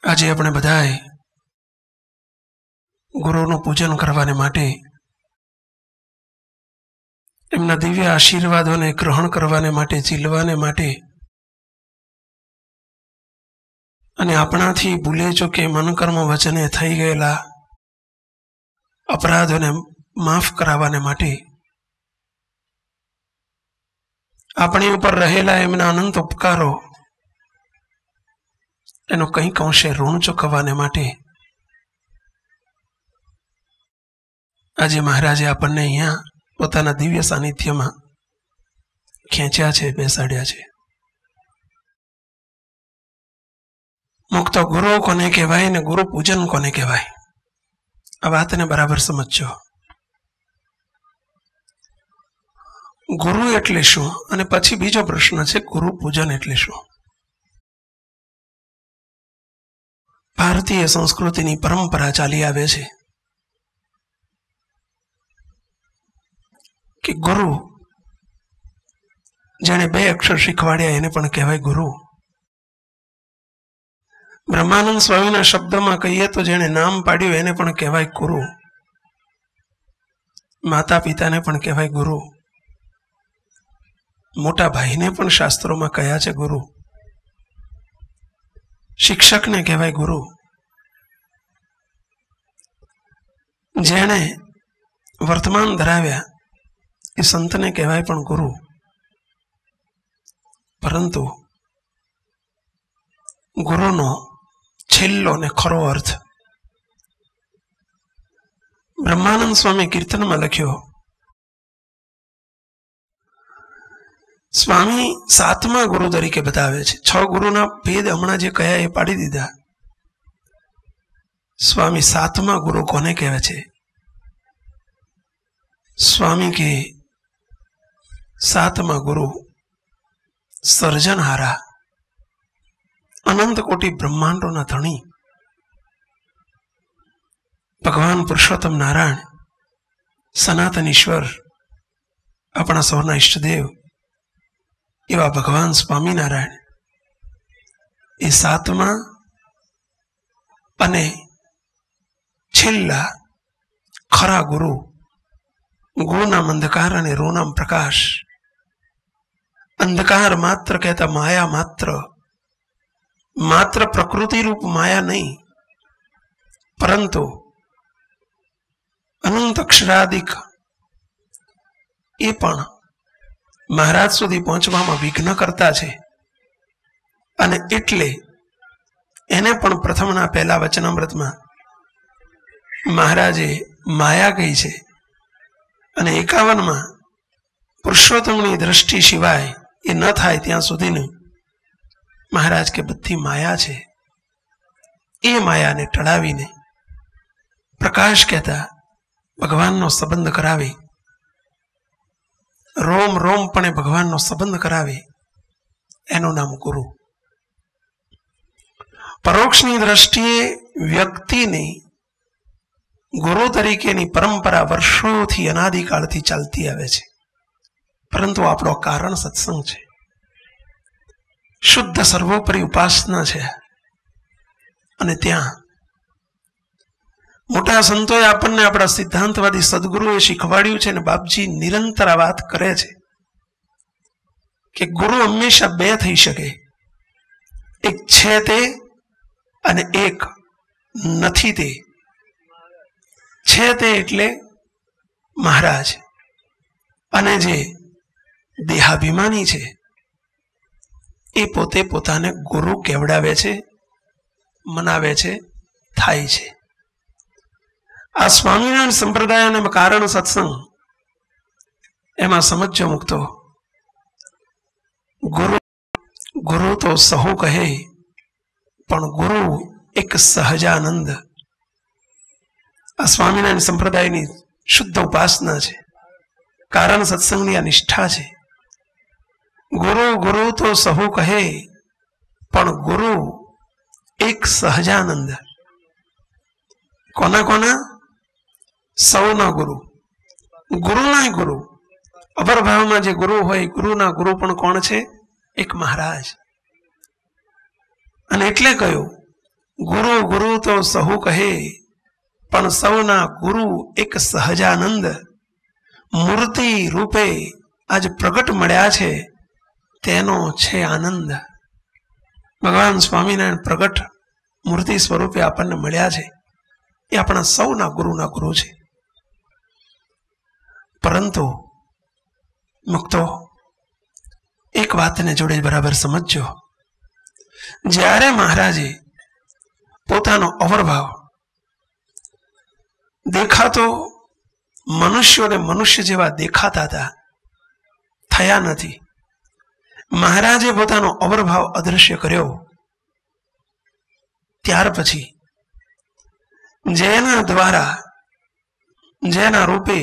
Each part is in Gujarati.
આજે આપણે બધાએ ગુરુનું પૂજન કરવાને માટે, એમના દિવ્ય આશીર્વાદોને ગ્રહણ કરવાને માટે, ઝીલવાને માટે અને આપણાથી ભૂલે ચૂકે મનકર્મ વચને થઈ ગયેલા અપરાધોને માફ કરાવવાને માટે, આપણી ઉપર રહેલા એમના અનંત ઉપકારો એનો કંઈક અંશે ઋણ ચૂકવવાને માટે આજે મહારાજે આપણને અહીંયા પોતાના દિવ્ય સાનિધ્યમાં ખેંચ્યા છે, બેસાડ્યા છે. મુક્ત ગુરુ કોને કહેવાય ને ગુરુ પૂજન કોને કહેવાય? આ વાતને બરાબર સમજજો. ગુરુ એટલે શું? અને પછી બીજો પ્રશ્ન છે, ગુરુ પૂજન એટલે શું? ભારતીય સંસ્કૃતિની પરંપરા ચાલી આવે છે કે ગુરુ જેણે 2 અક્ષર શીખવાડ્યા એને પણ કહેવાય ગુરુ. બ્રહ્માનંદ સ્વામીના શબ્દમાં કહીએ તો જેણે નામ પાડ્યું એને પણ કહેવાય ગુરુ. માતા પિતાને પણ કહેવાય ગુરુ. મોટા ભાઈને પણ શાસ્ત્રોમાં કહ્યા છે ગુરુ. શિક્ષકને કહેવાય ગુરુ. જેણે વર્તમાન ધરાવ્યા એ સંતને કહેવાય પણ ગુરુ. પરંતુ ગુરુનો છેલ્લો ને ખરો અર્થ બ્રહ્માનંદ સ્વામી કીર્તનમાં લખ્યો. સ્વામી 7મા ગુરુ તરીકે બતાવે છે. 6 ગુરુના ભેદ હમણાં જે કહ્યા એ પાડી દીધા. સ્વામી 7મા ગુરુ કોને કહેવે છે? સ્વામી કે 7મા ગુરુ સર્જનહારા, અનંત કોટી બ્રહ્માંડોના ધણી ભગવાન પુરુષોત્તમ નારાયણ, સનાતન ઈશ્વર, આપણા સૌના ઈષ્ટદેવ એવા ભગવાન સ્વામિનારાયણ એ 7મા અને છેલ્લા ખરા ગુરુ. ગુનામ અંધકાર અને રોનામ પ્રકાશ. અંધકાર માત્ર કહેતા માયા માત્ર પ્રકૃતિ રૂપ માયા નહીં, પરંતુ અનંત અક્ષરાદિક એ પણ મહારાજ સુધી પહોંચવામાં વિઘ્ન કરતા છે. અને એટલે એને પણ પ્રથમના પહેલા વચનામૃતમાં મહારાજે માયા કહી છે. અને 51માં પુરુષોત્તમની દ્રષ્ટિ સિવાય એ ન થાય ત્યાં સુધીનું મહારાજ કે બધી માયા છે. એ માયાને ટળાવીને પ્રકાશ કહેતા ભગવાનનો સંબંધ કરાવે, રોમ રોમપણે ભગવાનનો સંબંધ કરાવે, એનું નામ ગુરુ. પરોક્ષની દ્રષ્ટિએ વ્યક્તિની ગુરુ તરીકેની પરંપરા વર્ષોથી અનાદિકાળથી ચાલતી આવે છે. પરંતુ આપણો કારણ સત્સંગ છે, શુદ્ધ સર્વોપરી ઉપાસના છે. અને ત્યાં મોટા સંતોએ આપણને આપણા સિદ્ધાંતવાદી સદગુરુએ શીખવાડ્યું છે. અને બાપજી નિરંતર આ વાત કરે છે કે ગુરુ હંમેશા 2 થઈ શકે. એક છે તે અને એક નથી તે. છે તે એટલે મહારાજ, અને જે દેહાભિમાની છે એ પોતે પોતાને ગુરુ કેવડાવે છે, મનાવે છે, થાય છે. આ સ્વામિનારાયણ સંપ્રદાયના કારણ સત્સંગ એમાં સમજો મુક્તો. ગુરુ તો સહુ કહે, પણ ગુરુ એક સહજાનંદ. આ સ્વામિનારાયણ સંપ્રદાયની શુદ્ધ ઉપાસના છે, કારણ સત્સંગની આ નિષ્ઠા છે. ગુરુ ગુરુ તો સહુ કહે, પણ ગુરુ એક સહજાનંદ. કોના કોના? સૌના ગુરુ. ગુરુના ગુરુ, અપરભાવમાં જે ગુરુ હોય, ગુરુના ગુરુ પણ કોણ છે? એક મહારાજ. અને એટલે કહ્યું ગુરુ ગુરુ તો સહુ કહે, પણ સૌના ગુરુ એક સહજાનંદ. મૂર્તિ રૂપે આજ પ્રગટ મળ્યા છે, તેનો છે આનંદ. ભગવાન સ્વામિનારાયણ પ્રગટ મૂર્તિ સ્વરૂપે આપણને મળ્યા છે, એ આપણા સૌના ગુરુના ગુરુ છે. પરંતુ મુક્તો એક વાતને જોડે બરાબર સમજજો. જ્યારે મહારાજે પોતાનો અવરભાવ દેખાતો મનુષ્યોને મનુષ્ય જેવા દેખાતા હતા, થયા નથી. મહારાજે પોતાનો અવરભાવ અદૃશ્ય કર્યો. ત્યાર પછી જેના દ્વારા, જેના રૂપે,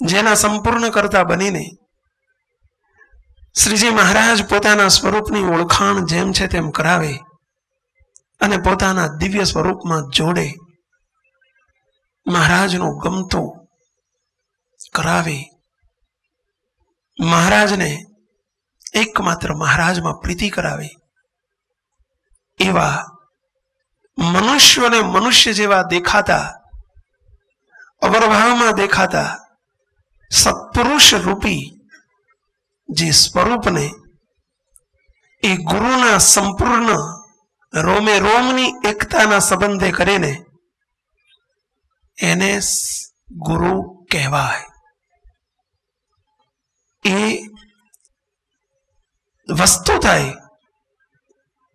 જેના સંપૂર્ણ કરતા બનીને શ્રીજી મહારાજ પોતાના સ્વરૂપની ઓળખાણ જેમ છે તેમ કરાવે અને પોતાના દિવ્ય સ્વરૂપમાં જોડે, મહારાજનું ગમતું કરાવે, મહારાજને એકમાત્ર મહારાજમાં પ્રીતિ કરાવે, એવા મનુષ્યોને મનુષ્ય જેવા દેખાતા, અવરભાવમાં દેખાતા સત્પુરુષ રૂપી જે સ્વરૂપને એ ગુરુના સંપૂર્ણ રોમે રોમની એકતાના સંબંધે કરીને એને ગુરુ કહેવાય. એ વસ્તુ થાય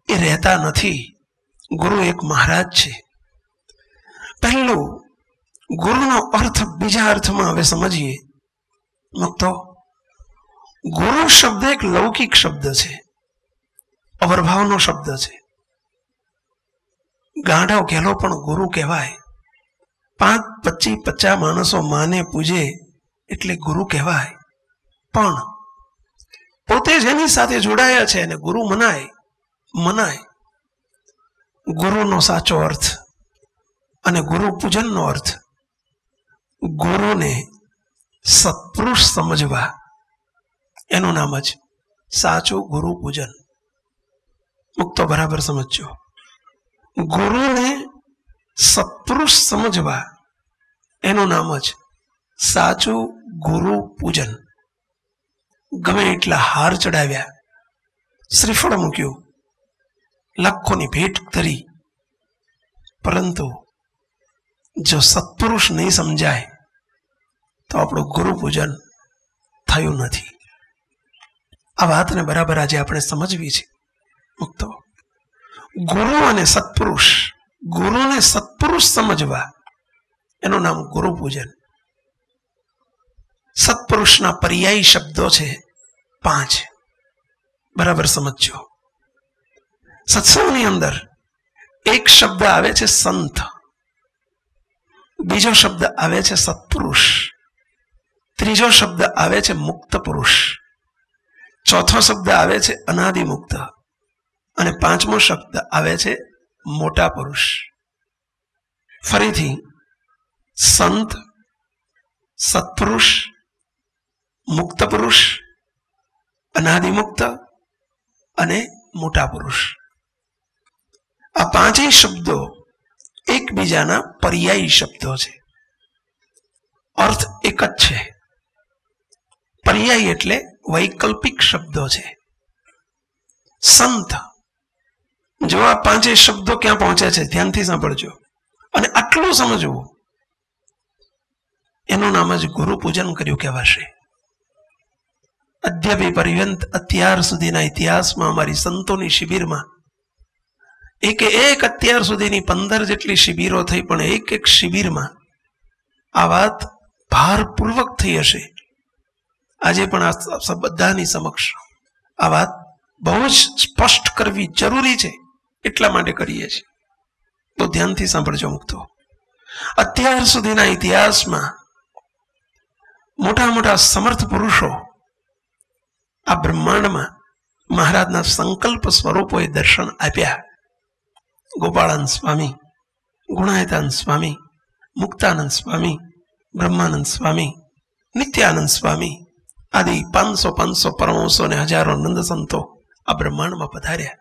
એ રહેતા નથી. ગુરુ એક મહારાજ છે. પહેલું ગુરુનો અર્થ બીજા અર્થમાં હવે સમજીએ. મુક્તો, ગુરુ શબ્દ એક લૌકિક શબ્દ છે, અવરભાવનો શબ્દ છે. ગાંડો ઘેલો પણ ગુરુ કહેવાય. 5, 25, 50 માણસો માને પૂજે એટલે ગુરુ કહેવાય. પણ પોતે જેની સાથે જોડાયા છે એને ગુરુ મનાય. ગુરુનો સાચો અર્થ અને ગુરુ પૂજનનો અર્થ, ગુરુને સત્પુરુષ સમજવા, એનું નામ જ સાચું ગુરુ પૂજન. મુક્તો બરાબર સમજજો. ગુરુને સત્પુરુષ સમજવા એનું નામ જ સાચું ગુરુ પૂજન. ગમે એટલા હાર ચડાવ્યા, શ્રીફળ મૂક્યું, લાખોની ભેટ ધરી, પરંતુ જો સત્પુરુષ નહીં સમજાય તો આપણું ગુરુ પૂજન થયું નથી. આ વાતને બરાબર આજે આપણે સમજવી છે. મુક્તો, ગુરુ અને સત્પુરુષ, ગુરુને સત્પુરુષ સમજવા એનું નામ ગુરુ પૂજન. સત્પુરુષના પર્યાયી શબ્દો છે 5. બરાબર સમજજો. સત્સંગની અંદર એક શબ્દ આવે છે સંત, બીજો શબ્દ આવે છે સત્પુરુષ, ત્રીજો શબ્દ આવે છે મુક્ત પુરુષ, ચોથો શબ્દ આવે છે અનાદિ મુક્ત અને 5મો શબ્દ આવે છે મોટા પુરુષ. ફરીથી સંત, સત્પુરુષ, મુક્ત પુરુષ, અનાદિ મુક્ત અને મોટા પુરુષ. આ 5 શબ્દો એકબીજાના પર્યાયી શબ્દો છે. અર્થ એક જ છે. પર્યાય એટલે વૈકલ્પિક શબ્દો છે. સંત, જો આ 5 શબ્દો ક્યાં પહોંચે છે ધ્યાનથી સાંભળજો અને આટલું સમજવું, એનું નામ જ ગુરુ પૂજન કર્યું કહેવાશે. અદ્યપી પર્યંત અત્યાર સુધીના ઇતિહાસમાં અમારી સંતોની શિબિરમાં એક અત્યાર સુધીની 15 જેટલી શિબિરો થઈ, પણ એક શિબિરમાં આ વાત ભારપૂર્વક થઈ હશે. આજે પણ આ બધાની સમક્ષ આ વાત બહુ જ સ્પષ્ટ કરવી જરૂરી છે, એટલા માટે કરીએ છીએ. તો ધ્યાનથી સાંભળજો મુક્તો. અત્યાર સુધીના ઇતિહાસમાં મોટા મોટા સમર્થ પુરુષો આ બ્રહ્માંડમાં મહારાજના સંકલ્પ સ્વરૂપોએ દર્શન આપ્યા. ગોપાળાનંદ સ્વામી, ગુણાયતાનંદ સ્વામી, મુક્તાનંદ સ્વામી, બ્રહ્માનંદ સ્વામી, નિત્યાનંદ સ્વામી આદિ 500 પરમહંસો ને હજારો નંદ સંતો આ બ્રહ્માંડમાં પધાર્યા.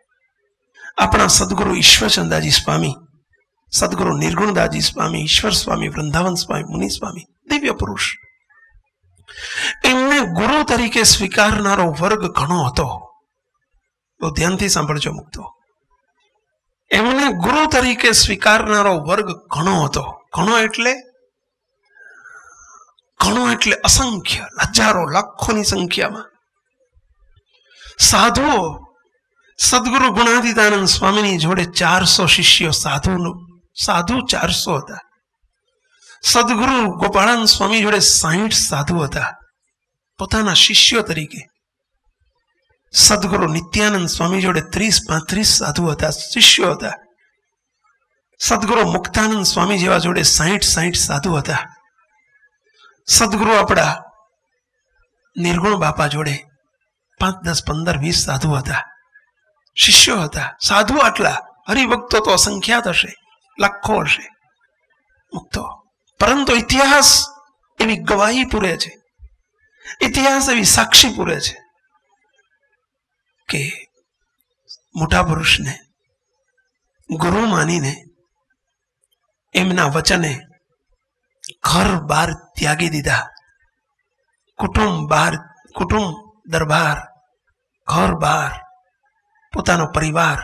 આપણા સદગુરુ ઈશ્વરચંદાજી સ્વામી, સદગુરુ નિર્ગુણદાસજી સ્વામી, ઈશ્વર સ્વામી, વૃંદાવન સ્વામી, મુનિ સ્વામી, દિવ્ય પુરુષ, એમને ગુરુ તરીકે સ્વીકારનારો વર્ગ ઘણો હતો. બહુ ધ્યાનથી સાંભળજો મુક્તો. એમને ગુરુ તરીકે સ્વીકારનારો વર્ગ ઘણો હતો. ઘણો એટલે અસંખ્ય, હજારો, લાખોની સંખ્યામાં સાધુઓ સદગુરુ ગુણાતીતાનંદ સ્વામીની જોડે 400 શિષ્યો, સાધુ 400 હતા. સદગુરુ ગોપાળાનંદ સ્વામી જોડે 60 સાધુ હતા પોતાના શિષ્યો તરીકે. સદગુરુ નિત્યાનંદ સ્વામી જોડે 30-35 સાધુ હતા, શિષ્યો હતા. સદગુરુ મુક્તાનંદ સ્વામી જેવા જોડે 60 સાધુ હતા. સદગુરુ આપણા નિર્ગુણ બાપા જોડે 5, 10, 15, 20 સાધુ હતા, શિષ્યો હતા. સાધુ આટલા, હરિભક્તો તો અસંખ્યાત હશે, લાખો હશે મુક્તો. પરંતુ ઇતિહાસ એવી ગવાહી પૂરે છે, ઇતિહાસ એવી સાક્ષી પૂરે છે કે મોટા પુરુષને ગુરુ માનીને એમના વચને ઘર બહાર ત્યાગી દીધા. કુટુંબ દરબાર, ઘર બહાર, પોતાનો પરિવાર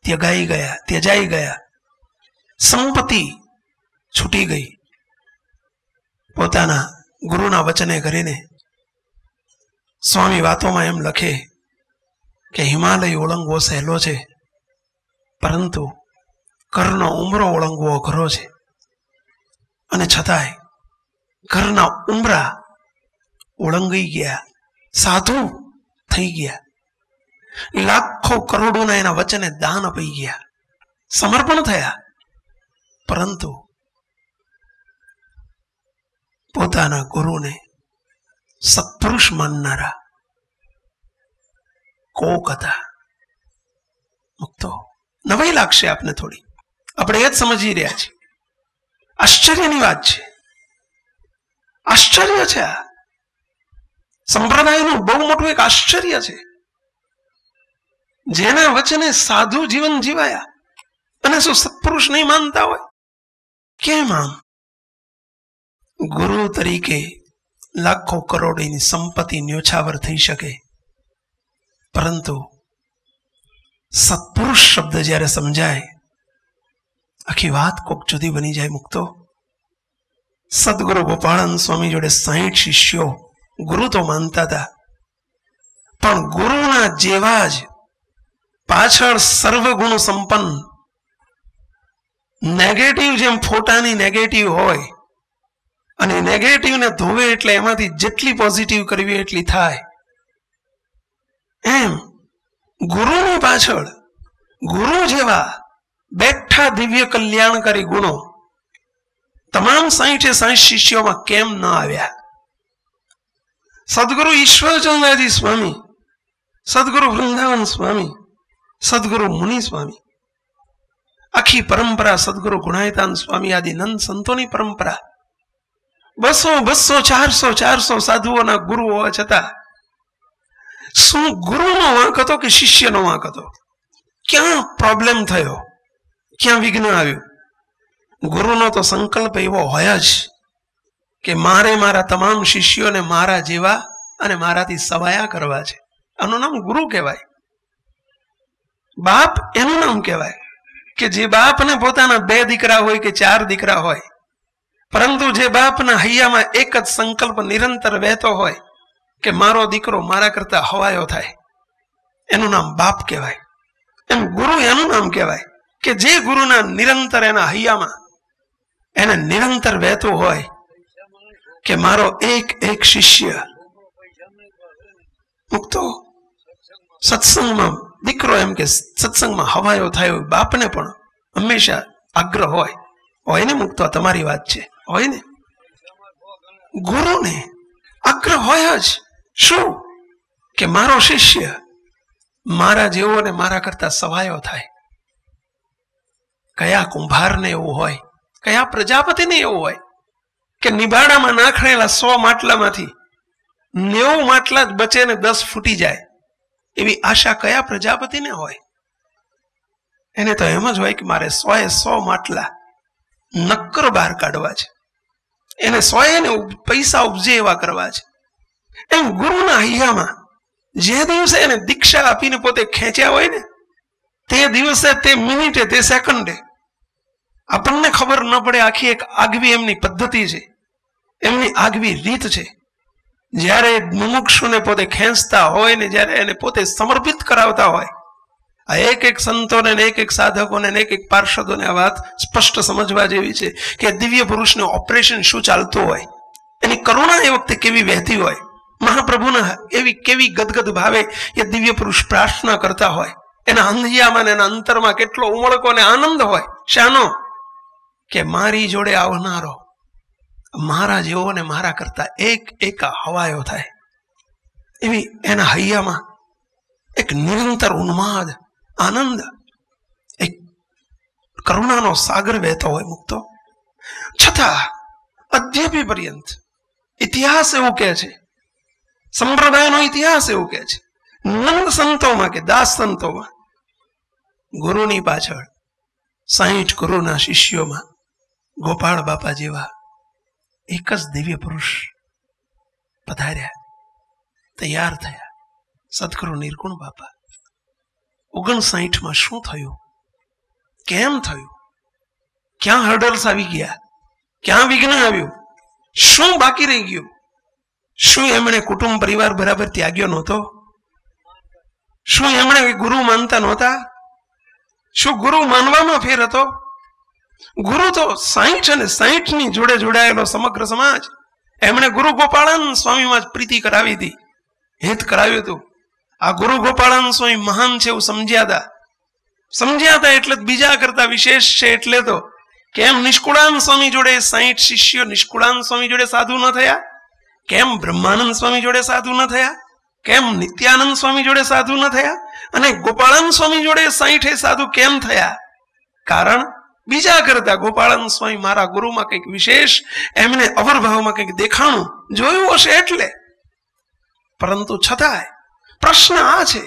ત્યજાઈ ગયા, સંપત્તિ છૂટી ગઈ. પોતાના ગુરુના વચને કરીને સ્વામી વાતોમાં એમ લખે કે હિમાલય ઓળંગવો સહેલો છે, પરંતુ ઘરનો ઉંબરો ઓળંગવો અઘરો છે. અને છતાંય ઘરના ઉંબરા ઓળંગી ગયા, સાધુ થઈ ગયા, લાખો કરોડોના એના વચને દાન અપાઈ ગયા, સમર્પણ થયા. પરંતુ પોતાના ગુરુને સત્પુરુષ માનનારા કોક હતા મુક્તો. નવાઈ લાગશે આપને થોડી, આપણે એ જ સમજી રહ્યા છીએ. આશ્ચર્યની વાત છે, આશ્ચર્ય છે. આ સંપ્રદાયનું બહુ મોટું એક આશ્ચર્ય છે. જેના વચને સાધુ જીવન જીવાયા અને શું સત્પુરુષ નહીં માનતા હોય? કેમ આમ? ગુરુ તરીકે લાખો કરોડની સંપત્તિ ન્યોછાવર થઈ શકે, પરંતુ સત્પુરુષ શબ્દ જ્યારે સમજાય આખી વાત કોક જુદી બની જાય મુક્તો. સદગુરુ ગોપાળાનંદ સ્વામી જોડે 60 શિષ્યો ગુરુ તો માનતા હતા, પણ ગુરુના જેવા જ પાછળ સર્વગુણ સંપન્ન નેગેટિવ, જેમ ફોટાની નેગેટિવ હોય અને નેગેટિવને ધોવે એટલે એમાંથી જેટલી પોઝિટિવ કરવી એટલી થાય, એમ ગુરુની પાછળ ગુરુ જેવા બેઠા દિવ્ય કલ્યાણકારી ગુણો તમામ 60 શિષ્યોમાં કેમ ન આવ્યા? સદગુરુ ઈશ્વરચંદ્રજી સ્વામી, સદગુરુ વૃંદાવન સ્વામી, સદગુરુ મુનિ સ્વામી, આખી પરંપરા સદગુરુ ગુણાયતાન સ્વામી આદિ નંદ સંતોની પરંપરા, 200, 400 સાધુઓના ગુરુ હોવા છતાં શું ગુરુનો વાંક હતો કે શિષ્યનો વાંક હતો? ક્યાં પ્રોબ્લેમ થયો? ક્યાં વિઘ્ન આવ્યું? ગુરુનો તો સંકલ્પ એવો હોય જ કે મારે મારા તમામ શિષ્યોને મારા જેવા અને મારાથી સવાયા કરવા છે. આનું નામ ગુરુ કહેવાય. બાપ એનું નામ કહેવાય કે જે બાપને પોતાના 2 દીકરા હોય કે 4 દીકરા હોય, પરંતુ જે બાપના હૈયામાં એક જ સંકલ્પ નિરંતર વહેતો હોય કે મારો દીકરો મારા કરતા હવાયો થાય, એનું નામ બાપ કહેવાય. એમ ગુરુ એનું નામ કહેવાય કે જે ગુરુના નિરંતર એના હૈયામાં એને નિરંતર વહેતું હોય કે મારો એક શિષ્ય મુક્તો સત્સંગમાં, દીકરો એમ કે સત્સંગમાં હવાયો થાય. બાપને પણ હંમેશા આગ્રહ હોય ને મુક્તો? તમારી વાત છે, હોય ને? ગુરુને આગ્રહ હોય જ શું કે મારો શિષ્ય મારા જેવો ને મારા કરતા સવાયો થાય. કયા કુંભારને એવું હોય, કયા પ્રજાપતિને એવું હોય કે નિબાડામાં નાખેલા 100 માટલામાંથી 90 માટલા જ બચે ને 10 ફૂટી જાય, એવી આશા કયા પ્રજાપતિને હોય? એને તો એમ જ હોય કે મારે 100 માટલા નક્કર બહાર કાઢવા છે, એને 100 પૈસા ઉપજે એવા કરવા છે. એમ ગુરુના હૈયામાં જે દિવસે એને દીક્ષા આપીને પોતે ખેંચ્યા હોય ને, તે દિવસે, તે મિનિટે, તે સેકન્ડે આપણને ખબર ન પડે, આખી એક આગવી એમની પદ્ધતિ છે, એમની આગવી રીત છે. જ્યારે મુમુક્ષુને પોતે ખેંચતા હોય ને, જ્યારે એને પોતે સમર્પિત કરાવતા હોય, આ એક સંતોને, એક સાધકોને, એક પાર્ષદોને આ વાત સ્પષ્ટ સમજવા જેવી છે કે દિવ્ય પુરુષને ઓપરેશન શું ચાલતું હોય, એની કરુણા એ વખતે કેવી વહેતી હોય, મહાપ્રભુના એવી કેવી ગદગદ ભાવે એ દિવ્ય પુરુષ પ્રાર્થના કરતા હોય, એના હંધિયામાં, એના અંતરમાં કેટલો ઉમળકો અને આનંદ હોય. શાનો? કે મારી જોડે આવનારો મારા જેવો ને મારા કરતા એક હવાયો થાય, એવી એના હૈયામાં એક નિરંતર ઉન્માદ, આનંદ, એક કરુણાનો સાગર વહેતો હોય મુક્તો. છતાં અદ્યાપી પર્યંત ઇતિહાસ એવું કહે છે, સંપ્રદાયનો ઇતિહાસ એવું કહે છે, નંદ સંતોમાં કે દાસ સંતોમાં ગુરુની પાછળ 60 ગુરુના શિષ્યોમાં ગોપાળ બાપા જેવા એક જ દિવ્ય પુરુષ પધાર્યા, તૈયાર થયા, સદગુરુ નિર્ગુણ બાપા. 59માં શું થયું, કેમ થયું, ક્યાં હર્ડલ્સ આવી ગયા, ક્યાં વિઘ્ન આવ્યું, શું બાકી રહી ગયું? શું એમણે કુટુંબ પરિવાર બરાબર ત્યાગ્યો નહોતો? શું એમણે ગુરુ માનતા નહોતા? શું ગુરુ માનવામાં ફેર હતો? ગુરુ તો 60 અને 60ની જોડે જોડાયેલો સમગ્ર સમાજ. એમણે ગુરુ ગોપાળાનંદ સ્વામીમાં જ પ્રીતિ કરાવી હતી, હિત કરાવ્યું હતું. આ ગુરુ ગોપાળાનંદ સ્વામી મહાન છે એવું સમજ્યા હતા એટલે બીજા કરતા વિશેષ છે. એટલે તો કેમ નિષ્કુળાનંદ સ્વામી જોડે 60 શિષ્યો નિષ્કુળાનંદ સ્વામી જોડે સાધુ ન થયા? કેમ બ્રહ્માનંદ સ્વામી જોડે સાધુ ન થયા? કેમ નિત્યાનંદ સ્વામી જોડે સાધુ ન થયા? અને ગોપાળાનંદ સ્વામી જોડે 60 સાધુ કેમ થયા? કારણ બીજા કરતા ગોપાળાનંદ સ્વામી મારા ગુરુમાં કંઈક વિશેષ, એમને અવરભાવમાં કંઈક દેખાણું જોયું હશે એટલે. પરંતુ છતાંય પ્રશ્ન આ છે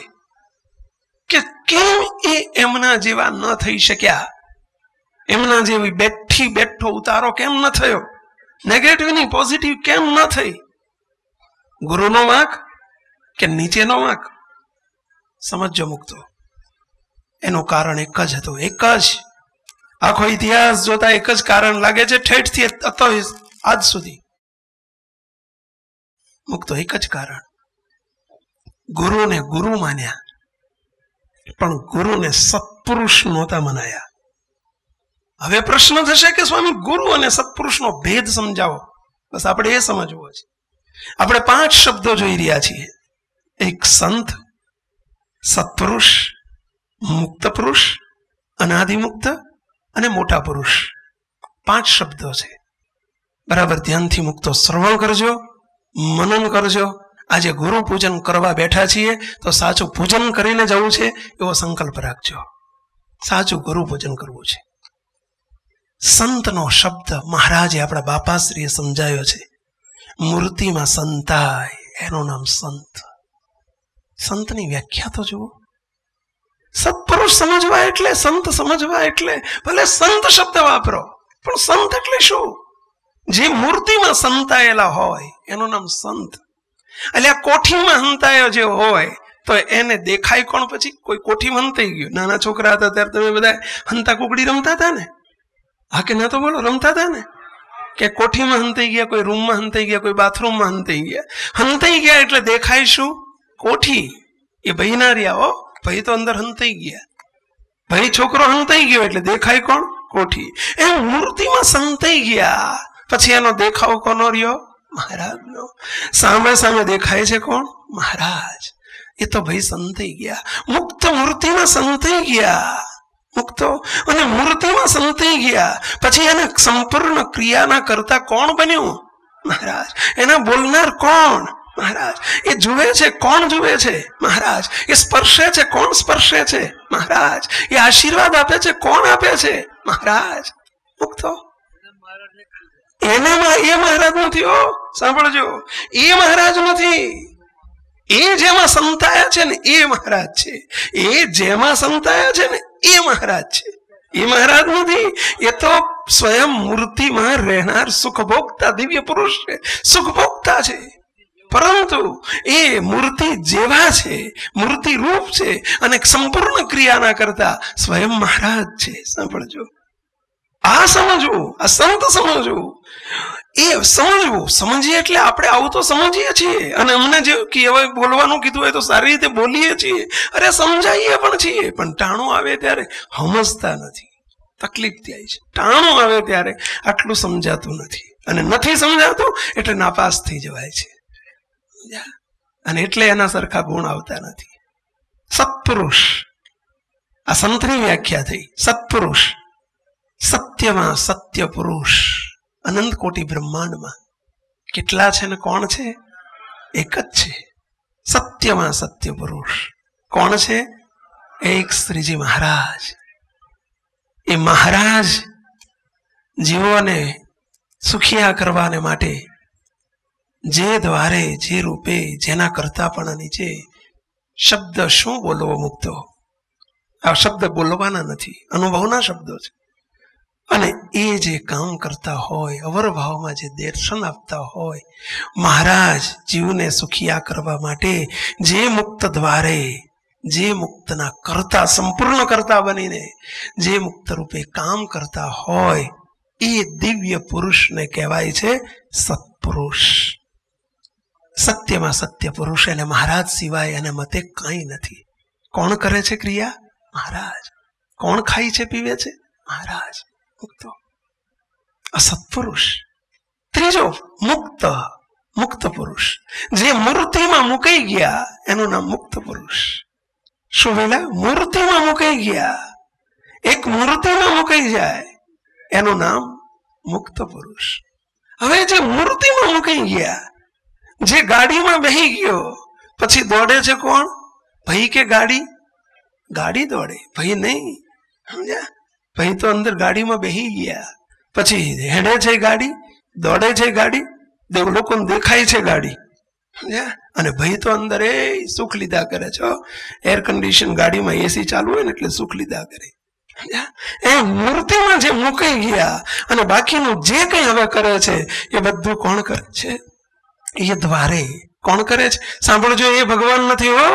કે કેમ એ એમના જેવા ન થઈ શક્યા? એમના જેવી બેઠો ઉતારો કેમ ન થયો? નેગેટિવની પોઝિટિવ કેમ ન થઈ? ગુરુનો વાંક કે નીચેનો વાંક? સમજો મુક્તો, એનું કારણ એક જ હતું, એક જ. આખો ઇતિહાસ જોતા એક જ કારણ લાગે છે, ઠેઠથી આજ સુધી મુક્તો એક જ કારણ. ગુરુને ગુરુ માન્યા, પણ ગુરુને સત્પુરુષ નહોતા મનાયા. હવે પ્રશ્ન થશે કે સ્વામી ગુરુ અને સત્પુરુષનો ભેદ સમજાવો. બસ આપણે એ સમજવો છે. આપણે 5 શબ્દો જોઈ રહ્યા છીએ, એક સંત, સત્પુરુષ, મુક્ત પુરુષ, અનાદિમુક્ત અને મોટા પુરુષ. 5 શબ્દો છે. બરાબર ધ્યાનથી મુક્તો શ્રવણ કરજો, મનન કરજો. આજે ગુરુ પૂજન કરવા બેઠા છીએ તો સાચું પૂજન કરીને જવું છે એવો સંકલ્પ રાખજો. સાચું ગુરુ પૂજન કરવું છે. સંતનો શબ્દ મહારાજે આપણા બાપાશ્રીએ સમજાયો છે. મૂર્તિમાં સંતાય, એનું નામ સંત. સંતની વ્યાખ્યા તો જુઓ. સત્પુરુષ સમજવા એટલે, સંત સમજવા એટલે ભલે સંત શબ્દ વાપરો, પણ સંત એટલે શું? જે મૂર્તિમાં સંતાયેલા હોય એનું નામ સંત. એટલે આ કોઠીમાં હંતાયો જે હોય તો એને દેખાય કોણ? પછી કોઈ કોઠીમાં હંતાઈ ગયું. નાના છોકરા હતા ત્યારે તમે બધા હંતા કુકડી રમતા હતા ને? હા કે ના? તો બોલો, રમતા હતા ને? કે કોઠીમાં હંતાઈ ગયા, કોઈ રૂમમાં હંતાઈ ગયા, કોઈ બાથરૂમમાં હંતાઈ ગયા. હંતાઈ ગયા એટલે દેખાય શું? કોઠી. એ ભાઈ ના રહ્યા હો, ભાઈ તો અંદર હંતાઈ ગયા. ભાઈ છોકરો હંતાઈ ગયો એટલે દેખાય કોણ? કોઠી. એ મૂર્તિમાં સંતાઈ ગયા પછી એનો દેખાવ કોનો રહ્યો? મહારાજનો. સામે સામે દેખાય છે કોણ? મહારાજ. એ તો ભાઈ સંતાઈ ગયા. મુક્ત મૂર્તિમાં સંતાઈ ગયા. મુક્તો અને મૂર્તિમાં સંતાઈ ગયા પછી એને સંપૂર્ણ ક્રિયાના કરતા કોણ બન્યું? મહારાજ. એના બોલનાર કોણ? મહારાજ. એ જુએ છે કોણ? જુએ છે મહારાજ. એ સ્પર્શે છે કોણ? સ્પર્શે છે મહારાજ. એ આશીર્વાદ આપે છે કોણ? આપે છે મહારાજ. મુક્તો એનામાં એ મહારાજ નથી. હો, સાંભળજો, એ મહારાજ નથી. એ જેમાં સંતાયા છે ને એ મહારાજ છે. એ જેમાં સંતાયા છે ને એ મહારાજ છે. એ મહારાજ નથી, એ તો સ્વયં મૂર્તિમાં રહેનાર સુખભોગતા દિવ્ય પુરુષ છે, સુખભોગતા છે. પરંતુ એ મૂર્તિ જેવા છે, મૂર્તિ રૂપ છે અને સંપૂર્ણ ક્રિયાના કરતા સ્વયં મહારાજ છે. સાંભળજો, આ સમજવું, આ સંત સમજવું, એ સમજવું. સમજીએ એટલે આપણે આવું તો સમજીએ છીએ અને અમને જે કહેવાય બોલવાનું કીધું હોય તો સારી રીતે બોલીએ છીએ, અરે સમજાઈએ પણ છીએ, પણ ટાણું આવે ત્યારે સમજતા નથી, તકલીફ થાય છે. ટાણું આવે ત્યારે આટલું સમજાતું નથી અને નથી સમજાતું એટલે નાપાસ થઈ જવાય છે અને એટલે એના સરખા ગુણ આવતા નથી. સત્પુરુષ, આ સંતની વ્યાખ્યા થઈ. સત્પુરુષ, સત્યમાં સત્ય પુરુષ. અનંત કોટી બ્રહ્માંડમાં કેટલા છે ને કોણ છે? એક જ છે. સત્યમાં સત્ય પુરુષ કોણ છે? એક શ્રીજી મહારાજ. એ મહારાજ જીવોને સુખિયા કરવાને માટે જે દ્વારે, જે રૂપે, જેના કરતા પણ નીચે શબ્દ શું બોલવો મુક્તો. આ શબ્દ બોલવાના નથી, અનુભવના શબ્દો છે. અને એ જે કામ કરતા હોય, અવરભાવમાં જે દર્શન આપતા હોય, મહારાજ જીવને સુખિયા કરવા માટે જે મુક્ત દ્વારે, જે મુક્તના કરતા, સંપૂર્ણ કરતા બનીને જે મુક્ત રૂપે કામ કરતા હોય, એ દિવ્ય પુરુષને કહેવાય છે સત્પુરુષ. સત્યમાં સત્ય પુરુષ. એને મહારાજ સિવાય એને મતે કંઈ નથી. કોણ કરે છે ક્રિયા? મહારાજ. કોણ ખાય છે, પીવે છે? મહારાજ. મુક્તો, આ સત્પુરુષ. ત્રીજો મુક્ત, મુક્ત પુરુષ. જે મૂર્તિમાં મુકાઈ ગયા એનું નામ મુક્ત પુરુષ. શું વેલા? મૂર્તિમાં મુકાઈ ગયા. એક મૂર્તિમાં મુકાઈ જાય એનું નામ મુક્ત પુરુષ. હવે જે મૂર્તિમાં મુકાઈ ગયા, જે ગાડીમાં બેહી ગયો, પછી દોડે છે કોણ? ભાઈ કે ગાડી? ગાડી દોડે, ભાઈ નહીં. સમજ્યા? ભાઈ તો અંદર ગાડીમાં બેહી ગયા, પછી હેડે છે ગાડી, દોડે છે ગાડી, લોકોને દેખાય છે ગાડી, અને ભાઈ તો અંદર એ સુખ લીધા કરે છે. એર કન્ડિશન ગાડીમાં એસી ચાલુ હોય ને એટલે સુખ લીધા કરે. એ મૂર્તિમાં જે મુકાઈ ગયા અને બાકીનું જે કંઈ હવે કરે છે એ બધું કોણ કરે છે? એ દ્વારે. કોણ કરે છે? સાંભળજો, એ ભગવાન નથી હો.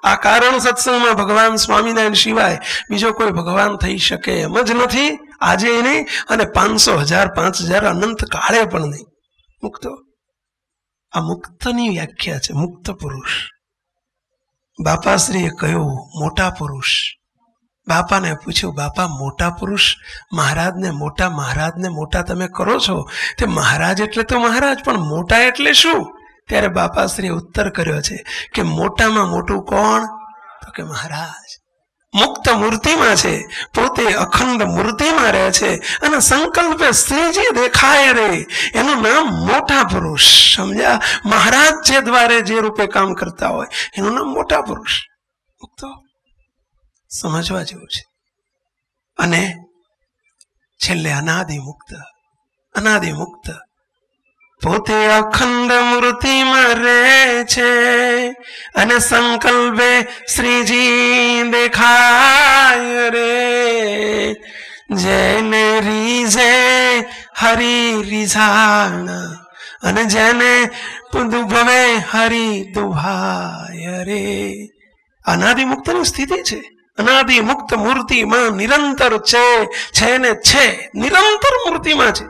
આ કારણ સત્સંગમાં ભગવાન સ્વામિનારાયણ સિવાય બીજો કોઈ ભગવાન થઈ શકે એમ જ નથી. આજે નહીં અને 500,000 5,000 અનંત કાળે પણ નહીં. મુક્તો, આ મુક્તની વ્યાખ્યા છે, મુક્ત પુરુષ. બાપાશ્રીએ કહ્યું મોટા પુરુષ. બાપાને પૂછ્યું, બાપા મોટા પુરુષ, મહારાજને મોટા તમે કરો છો, તે મહારાજ એટલે તો મહારાજ, પણ મોટા એટલે શું? ત્યારે બાપાશ્રીએ ઉત્તર કર્યો છે કે મોટામાં મોટું કોણ? તો કે મહારાજ. મુક્ત મૂર્તિમાં છે, પોતે અખંડ મૂર્તિમાં રહે છે અને સંકલ્પે શ્રીજી દેખાય રે, એનું નામ મોટા પુરુષ. સમજ્યા? મહારાજ જે દ્વારે જે રૂપે કામ કરતા હોય એનું નામ મોટા પુરુષ. મુક્તો સમજવા જેવું છે. અને છેલ્લે અનાદિ મુક્ત. અનાદિ મુક્ત પોતે અખંડ મૂર્તિમાં રહે છે અને સંકલ્પે શ્રીજી દેખાય રે. જેને રીઝે હરી રીઝાણ અને જેને દુભવે હરી દુભાય રે. અનાદિ મુક્તની સ્થિતિ છે. અનાદિ મુક્ત મૂર્તિમાં નિરંતર છે ને છે, નિરંતર મૂર્તિમાં છે.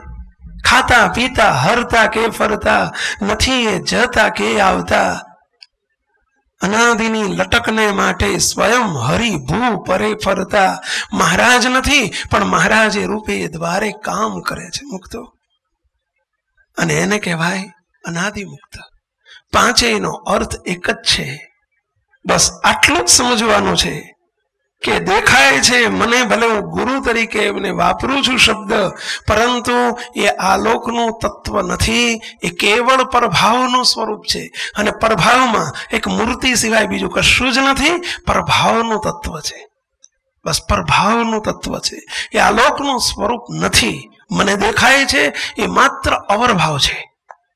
ખાતા પીતા હરતા કે ફરતા નથી, એ જતા કે આવતા. અનાદિની લટકને માટે સ્વયં હરિ ભૂ પરે ફરતા. મહારાજ નથી પણ મહારાજ એ રૂપે દ્વારે કામ કરે છે. મુક્તો, અને એને કહેવાય અનાદિ મુક્ત. પાંચેયનો અર્થ એક જ છે. બસ આટલું જ સમજવાનું છે કે દેખાય છે મને, ભલે હું ગુરુ તરીકે એમને વાપરું છું શબ્દ, પરંતુ એ આલોકનું તત્વ નથી. એ કેવળ પ્રભાવનું સ્વરૂપ છે અને પ્રભાવમાં એક મૂર્તિ સિવાય બીજું કશું જ નથી. પ્રભાવનું તત્વ છે, બસ પ્રભાવનું તત્વ છે. એ આલોકનું સ્વરૂપ નથી. મને દેખાય છે એ માત્ર અવરભાવ છે.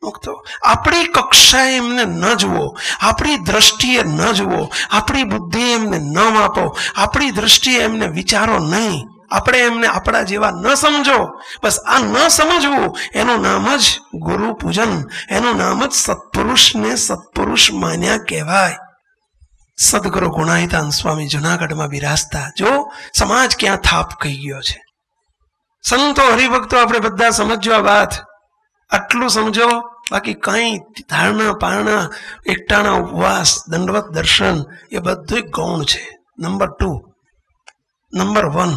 મુક્તો આપણી કક્ષાએ એમને ન જુઓ, આપણી દ્રષ્ટિએ ન જુઓ, આપણી બુદ્ધિ એમને ન માપો, આપણી દ્રષ્ટિએ એમને વિચારો નહીં, આપણે એમને આપણા જેવા ન સમજો. બસ આ ન સમજવું એનું નામ જ ગુરુ પૂજન, એનું નામ જ સત્પુરુષને સત્પુરુષ માન્યા કહેવાય. સદગુરુ ગુણાઈતાન સ્વામી જુનાગઢમાં બિરાજતા, જો સમાજ ક્યાં થાપ કહી ગયો છે. સંતો હરિભક્તો આપણે બધા સમજો આ વાત, આટલું સમજો. બાકી કઈ ધારણા પારણા એકટાણા ઉપવાસ દંડવત દર્શન એ બધું ગૌણ છે. નંબર 2, નંબર 1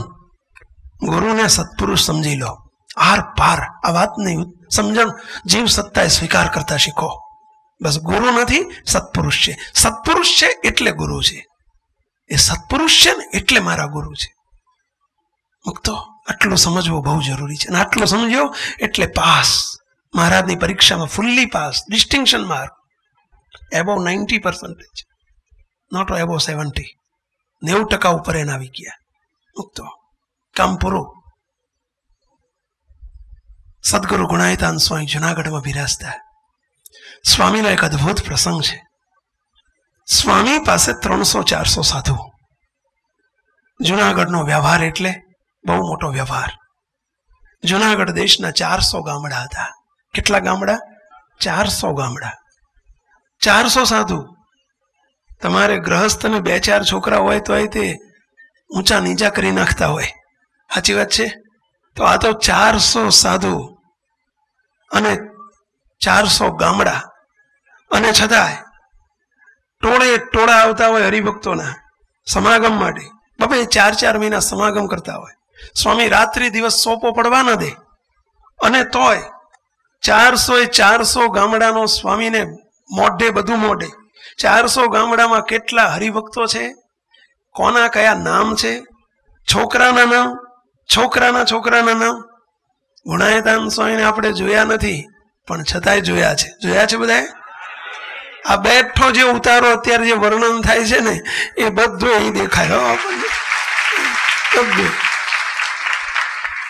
ગુરુને સત્પુરુષ સમજી લો. આર પાર આ વાતની સમજણ જીવ સત્તાએ સ્વીકાર કરતા શીખો. બસ ગુરુ નથી, સત્પુરુષ છે. સત્પુરુષ છે એટલે ગુરુ છે, એ સત્પુરુષ છે ને એટલે મારા ગુરુ છે. મુક્તો આટલું સમજવું બહુ જરૂરી છે. અને આટલું સમજ્યો એટલે પાસ. મહારાજની પરીક્ષામાં fully pass, distinction mark, above 90%, not above 70. 90% ઉપર એને આવી ગયા. મુક્તો કામ પૂરું. સદગુરુ ગુણાઈતાન સ્વામી જુનાગઢમાં બિરાજતા. સ્વામીનો એક અદ્ભુત પ્રસંગ છે. સ્વામી પાસે 300-400 સાધુ. જુનાગઢનો વ્યવહાર એટલે બહુ મોટો વ્યવહાર. જુનાગઢ દેશના 400 ગામડા હતા. કેટલા ગામડા? 400 ગામડા, 400 સાધુ. તમારે ગ્રહસ્થને 2-4 છોકરા હોય તો તે ઊંચા નીચા કરી નાખતા હોય. સાચી વાત છે? તો આ તો 400 સાધુ અને 400 ગામડા, અને છતાંય ટોળે ટોળા આવતા હોય હરિભક્તોના સમાગમ માટે. 4-4 મહિના સમાગમ કરતા હોય. સ્વામી રાત્રિ દિવસ સોપો પડવા ન દે, અને તોય 400 ગામડાનો સ્વામીને મોઢે બધું મોઢે. 400 ગામડામાં કેટલા હરિભક્તો છે, કોના કયા નામ છે, છોકરાના નામ, છોકરાના નામ. ગુણાઈતાન સ્વામીને આપણે જોયા નથી, પણ છતાંય જોયા છે. જોયા છે બધાએ? આ બેઠો જે ઉતારો અત્યારે જે વર્ણન થાય છે ને, એ બધું અહીં દેખાય આપણને. બધું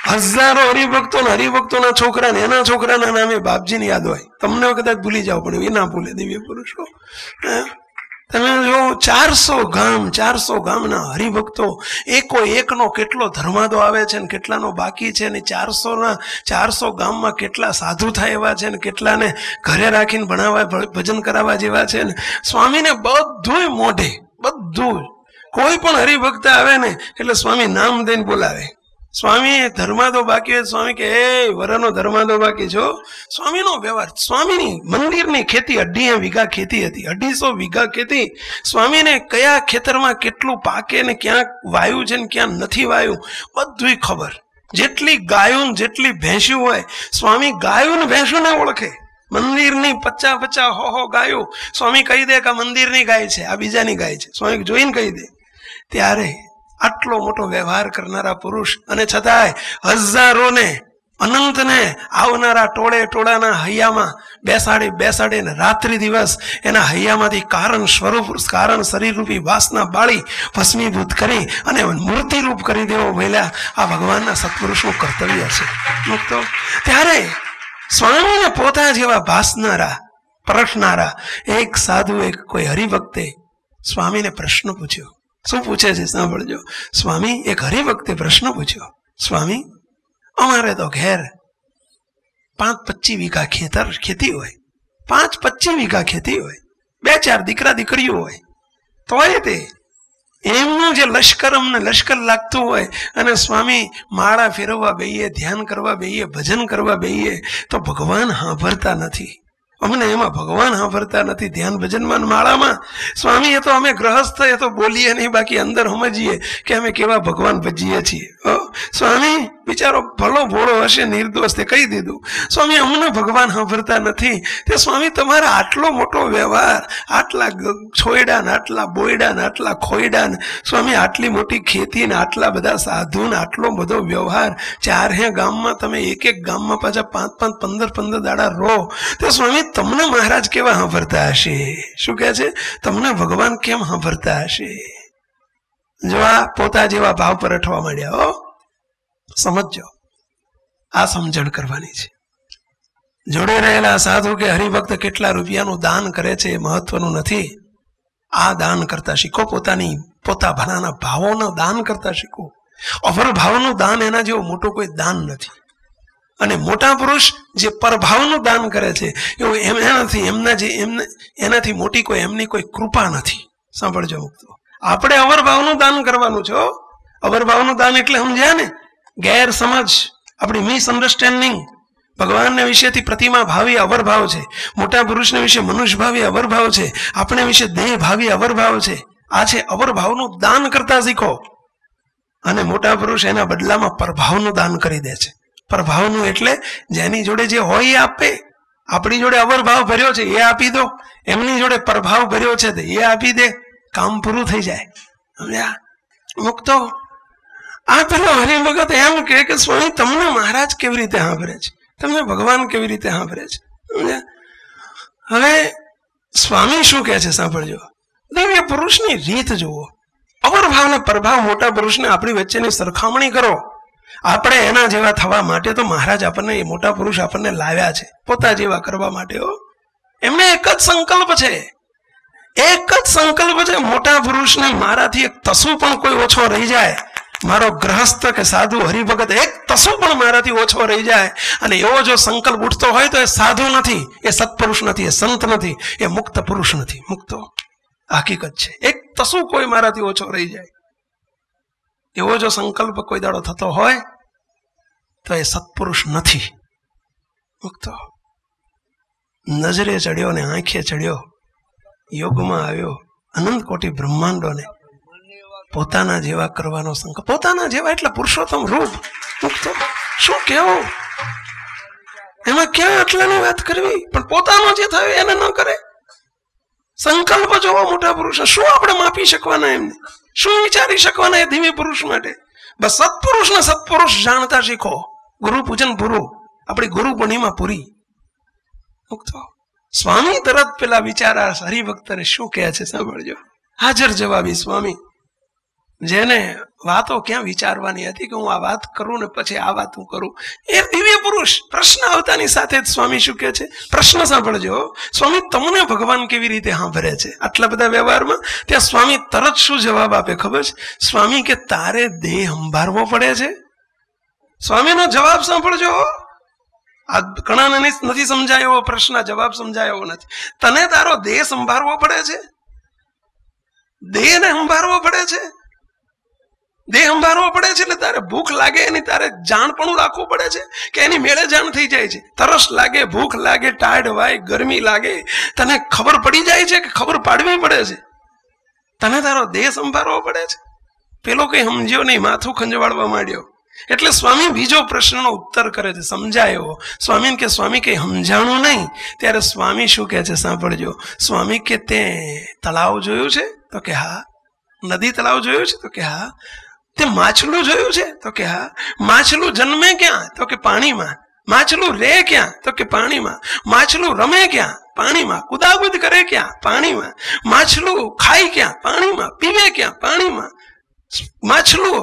હજારો હરિભક્તોના છોકરાને, એના છોકરાના નામે બાપજીની યાદ હોય. તમને કદાચ ભૂલી જાવ, પણ એ ના ભૂલે દિવ્ય પુરુષો. તમે જો 400 ગામના હરિભક્તો, એકો એકનો કેટલો ધર્માદો આવે છે ને કેટલાનો બાકી છે, ને 400 ગામમાં કેટલા સાધુ થાય એવા છે ને કેટલાને ઘરે રાખીને ભણાવવા ભજન કરાવવા જેવા છે ને. સ્વામીને બધું મોઢે, બધું. કોઈ પણ હરિભક્ત આવે ને એટલે સ્વામી નામ દઈને બોલાવે. સ્વામી ધર્માદો બાકી હોય, સ્વામી કે એ વરનો ધર્માદો બાકી છો. સ્વામીનો વ્યવહાર. સ્વામીની મંદિરની ખેતી 2.5 વીઘા ખેતી હતી, 250 વીઘા ખેતી. સ્વામીને કયા ખેતરમાં કેટલું પાકે ને ક્યાં વાયુ છે ને ક્યાં નથી વાયુ બધું ખબર. જેટલી ગાયો જેટલી ભેંસું હોય, સ્વામી ગાયો ને ભેંસું ને ઓળખે. મંદિરની 50 ગાયો સ્વામી કહી દે કે આ મંદિરની ગાય છે, આ બીજાની ગાય છે. સ્વામી જોઈને કહી દે. ત્યારે આટલો મોટો વ્યવહાર કરનારા પુરુષ, અને છતાંય હજારોને અનંતને આવનારા ટોળે ટોળાના હૈયામાં બેસાડીને રાત્રિ દિવસ એના હૈયામાંથી કારણ શરીરરૂપી વાસના બાળી ભસ્મીભૂત કરી અને મૂર્તિરૂપ કરી દેવો મહિલા આ ભગવાનના સત્પુરુષનું કર્તવ્ય છે. મુક્તો ત્યારે સ્વામીને પોતા જેવા ભાસનારા પરખનારા એક સાધુ, એક કોઈ હરિભક્તે સ્વામીને પ્રશ્ન પૂછ્યો. શું પૂછે છે સાંભળજો. સ્વામી, એક હરિભક્તે પ્રશ્ન પૂછ્યો, સ્વામી અમારે તો ઘેર 5-25 વીઘા ખેતી હોય, 5-25 વીઘા ખેતી હોય, 2-4 દીકરા દીકરીઓ હોય, તોય તે એમનું જે લશ્કર અમને લશ્કર લાગતું હોય, અને સ્વામી માળા ફેરવવા બેહીએ, ધ્યાન કરવા બેહીએ, ભજન કરવા બેહીએ તો ભગવાન સાંભળતા નથી. અમને એમાં ભગવાન સાંભળતા નથી, ધ્યાન ભજનમાં માળામાં. સ્વામી એ તો અમે ગ્રહસ્થ, એ તો બોલીએ નહીં, બાકી અંદર સમજીએ કે અમે કેવા ભગવાન ભજીએ છીએ. સ્વામી બિચારો ભલો ભોળો હશે, નિર્દોષ, તે કહી દીધું. સ્વામી અમને ભગવાન સાંભળતા નથી. તે સ્વામી તમારા આટલો મોટો વ્યવહાર, આટલા છોયડા ને આટલા બોયડા ને આટલા ખોયડા ને, સ્વામી આટલી મોટી ખેતી ને આટલા બધા સાધુ ને આટલો બધો વ્યવહાર, 4 ગામમાં તમે એક ગામમાં પાછા 5-5, 15-15 દાડા રહો, તો સ્વામી તમને મહારાજ કેવા સાંભળતા હશે? શું કહે છે? તમને ભગવાન કેમ સાંભળતા હશે? જો આ પોતા જેવા ભાવ પરઠવા માંડ્યા. સમજો, આ સમજણ કરવાની છે. જોડે રહેલા સાધુ કે હરિભક્ત કેટલા રૂપિયાનું દાન કરે છે એ મહત્વનું નથી. આ દાન કરતા શીખો. પોતા ભરાના ભાવોનું દાન કરતા શીખો. અવરભાવનું દાન એના જેવું મોટું કોઈ દાન નથી. અને મોટા પુરુષ જે પરભાવનું દાન કરે છે એવું એનાથી મોટી કોઈ એમની કોઈ કૃપા નથી. સાંભળજો મુક્તો, આપણે અવરભાવનું દાન કરવાનું છે. અવરભાવનું દાન એટલે સમજ્યા ને, ગેરસમજ, આપણી મિસઅન્ડરસ્ટેન્ડિંગ. ભગવાનને વિશેથી પ્રતિમા ભાવી અવરભાવ છે, મોટા પુરુષને વિશે મનુષ્ય ભાવી અવરભાવ છે, આપણે વિશે દેહ ભાવી અવરભાવ છે. આ છે અવરભાવનું દાન કરતા શીખો. અને મોટા પુરુષ એના બદલામાં પરભાવનું દાન કરી દે છે. પરભાવનું એટલે જેની જોડે જે હોય એ આપે. આપણી જોડે અવરભાવ ભર્યો છે એ આપી દો, એમની જોડે પરભાવ ભર્યો છે એ આપી દે, કામ પૂરું થઈ જાય. સમજ્યા મુક્તો? આ પેલો હરિભગત એમ કે સ્વામી તમને મહારાજ કેવી રીતે સાંભળે છે, તમને ભગવાન કેવી રીતે સાંભળે છે. સમજ્યા? હવે સ્વામી શું કહે છે સાંભળજો. દિવ્ય પુરુષની રીત જુઓ. અવરભાવ ને પરભાવ મોટા પુરુષને આપણી વચ્ચેની સરખામણી કરો. આપણે એના જેવા થવા માટે તો મહારાજ આપણને, એ મોટા પુરુષ આપણને લાવ્યા છે પોતા જેવા કરવા માટે. એમને એક જ સંકલ્પ છે, એક જ સંકલ્પ છે. મોટા પુરુષને મારાથી એક તસુ પણ કોઈ ઓછો રહી જાય, મારો ગ્રહસ્થ કે સાધુ હરિભગત એક તસુ પણ મારાથી ઓછો રહી જાય, અને એવો જો સંકલ્પ ઉઠતો હોય તો એ સાધુ નથી, એ સત્પુરુષ નથી, એ સંત નથી, એ મુક્ત પુરુષ નથી. મુક્તો હકીકત છે. એક તસુ કોઈ મારાથી ઓછો રહી જાય એવો જો સંકલ્પ કોઈ દાડો થતો હોય તો એ સત્પુરુષ નથી. મુક્તો નજરે ચડ્યો ને આંખે ચડ્યો, યોગમાં આવ્યો, અનંત કોટી બ્રહ્માંડોને પોતાના જેવા કરવાનો સંકલ્પ. પોતાના જેવા એટલે પુરુષોત્તમ રૂપ. મુક્તો શું કેવું એમાં, ક્યાં આટલાની વાત કરવી? પણ પોતાનો જે થયો એને ન કરે. સંકલ્પ જોવો મોટા પુરુષ. શું આપણે માપી શકવાના એમને, શું વિચારી શકવાના એ દિવ્ય પુરુષ માટે? બસ સત્પુરુષને સત્પુરુષ જાણતા શીખો. ગુરુ પૂજન પૂરું, આપણી ગુરુ પૂર્ણિમા પૂરી. મુક્તો સ્વામી તરત પેલા વિચારા હરિભક્તને શું કહે છે સાંભળજો. હાજર જવાબી સ્વામી, જેને વાતો ક્યાં વિચારવાની હતી કે હું આ વાત કરું ને પછી આ વાત હું કરું, એ દિવ્ય પુરુષ. પ્રશ્ન આવતાની સાથે જ સ્વામી શું કહે છે? પ્રશ્ન સાંભળજો. સ્વામી તમને ભગવાન કેવી રીતે સાંભળે છે આટલા બધા વ્યવહારમાં? ત્યાં સ્વામી તરત શું જવાબ આપે ખબર છે? સ્વામી કે તારે દેહ સંભાળવો પડે છે. સ્વામીનો જવાબ સાંભળજો. આ ઘણાને નથી સમજાયો પ્રશ્ન, જવાબ સમજાયો નથી. તને તારો દેહ સંભાળવો પડે છે, દેહને સંભાળવો પડે છે. દેહ સંભાળવો પડે છે એટલે તારે ભૂખ લાગે એની તારે જાણપણું રાખવું પડે છે કે એની મેળે જાણ થઈ જાય છે? તરસ લાગે, ભૂખ લાગે, ટાઢ વાય, ગરમી લાગે, તને ખબર પડી જાય છે કે ખબર પાડવી પડે છે? તને તારો દેહ સંભાળવો પડે છે. પેલો કઈ સમજ્યો નહીં, માથું ખંજવાળવા માંડ્યો. એટલે સ્વામી બીજો પ્રશ્નનો ઉત્તર કરે છે, સમજાયો. સ્વામી કે સ્વામી કઈ સમજાણું નહીં. ત્યારે સ્વામી શું કહે છે સાંભળજો. સ્વામી કે તે તળાવ જોયું છે? તો કે હા. નદી તળાવ જોયું છે? તો કે હા. તે માછલું જોયું છે? તો કે હા. માછલું જન્મે ક્યાં? તો કે પાણીમાં. માછલું રહે ક્યાં? તો કે પાણીમાં. માછલું રમે ક્યાં? પાણીમાં. કુદાકુદ કરે ક્યાં? પાણીમાં. માછલું ખાય ક્યાં? પાણીમાં. પીવે ક્યાં? પાણીમાં. માછલું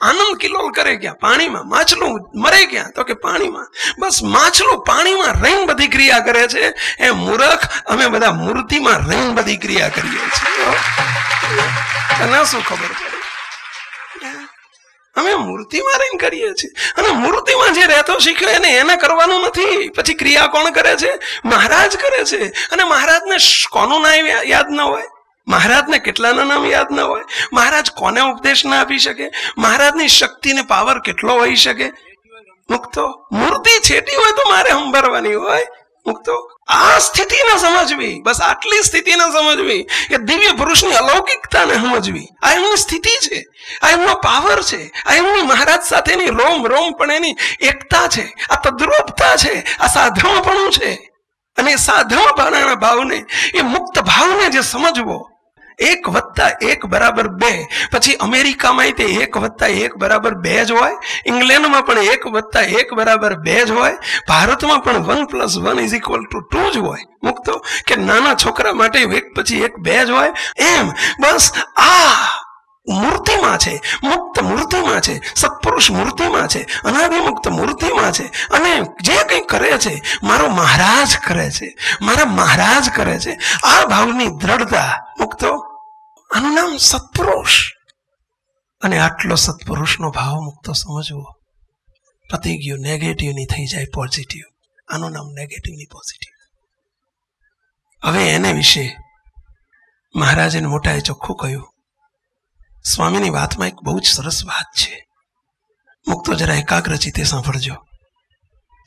આનંદ કિલોલ કરે ક્યાં? પાણીમાં. માછલું મરે ક્યાં? તો કે પાણીમાં. બસ માછલું પાણીમાં રહીને બધી ક્રિયા કરે છે. એ મૂર્ખ અમે બધા મૂર્તિમાં રહીને બધી ક્રિયા કરીએ છીએ. તને શું ખબર પડે? અમે મૂર્તિમાં રહીને કરીએ છીએ. અને મૂર્તિમાં જે રહેતો શીખ્યો એને કરવાનું નથી. પછી ક્રિયા કોણ કરે છે? મહારાજ કરે છે. અને મહારાજને કોનું નામ યાદ ન હોય? મહારાજને કેટલાના નામ યાદ ન હોય? મહારાજ કોને ઉપદેશ ના આપી શકે? મહારાજની શક્તિ ને પાવર કેટલો હોઈ શકે? મુક્તો મૂર્તિ છેટી હોય તો મારે સંભાળવાની હોય. મુક્તો આ સ્થિતિ ન સમજવી, બસ આટલી સ્થિતિ ન સમજવી. એ દિવ્ય પુરુષની અલૌકિકતાને સમજવી. આ એમની સ્થિતિ છે, આ એમનો પાવર છે, આ એમની મહારાજ સાથેની રોમ રોમ પણ એની એકતા છે, આ તદ્રુપતા છે, આ સાધવપણું છે. અને સાધવપણાના ભાવને, એ મુક્ત ભાવને જે સમજવો, 1+1=2. પછી અમેરિકામાં તે 1+1=2 જ હોય, ઇંગ્લેન્ડમાં પણ 1+1=2 જ હોય, ભારતમાં પણ 1+1=2 જ હોય. મુક્તો કે નાના છોકરા માટે 1 પછી 1 2 જ હોય. એમ બસ આ મૂર્તિમાં છે, મુક્ત મૂર્તિમાં છે, સત્પુરુષ મૂર્તિમાં છે, અનાદિમુક્ત મૂર્તિમાં છે. અને જે કંઈ કરે છે મારો મહારાજ કરે છે, મારા મહારાજ કરે છે. આ ભાવની દ્રઢતા મુક્તો, આનું નામ સત્પુરુષ. અને આટલો સત્પુરુષનો ભાવ મુક્તો સમજવો, પતી ગયું. નેગેટિવની થઈ જાય પોઝિટિવ. આનું નામ નેગેટિવની પોઝિટિવ. હવે એને વિશે મહારાજે મોટાએ ચોખ્ખું કહ્યું. સ્વામીની વાતમાં એક બહુ જ સરસ વાત છે, મુક્તો જરા એકાગ્ર ચિત્તે સાંભળજો.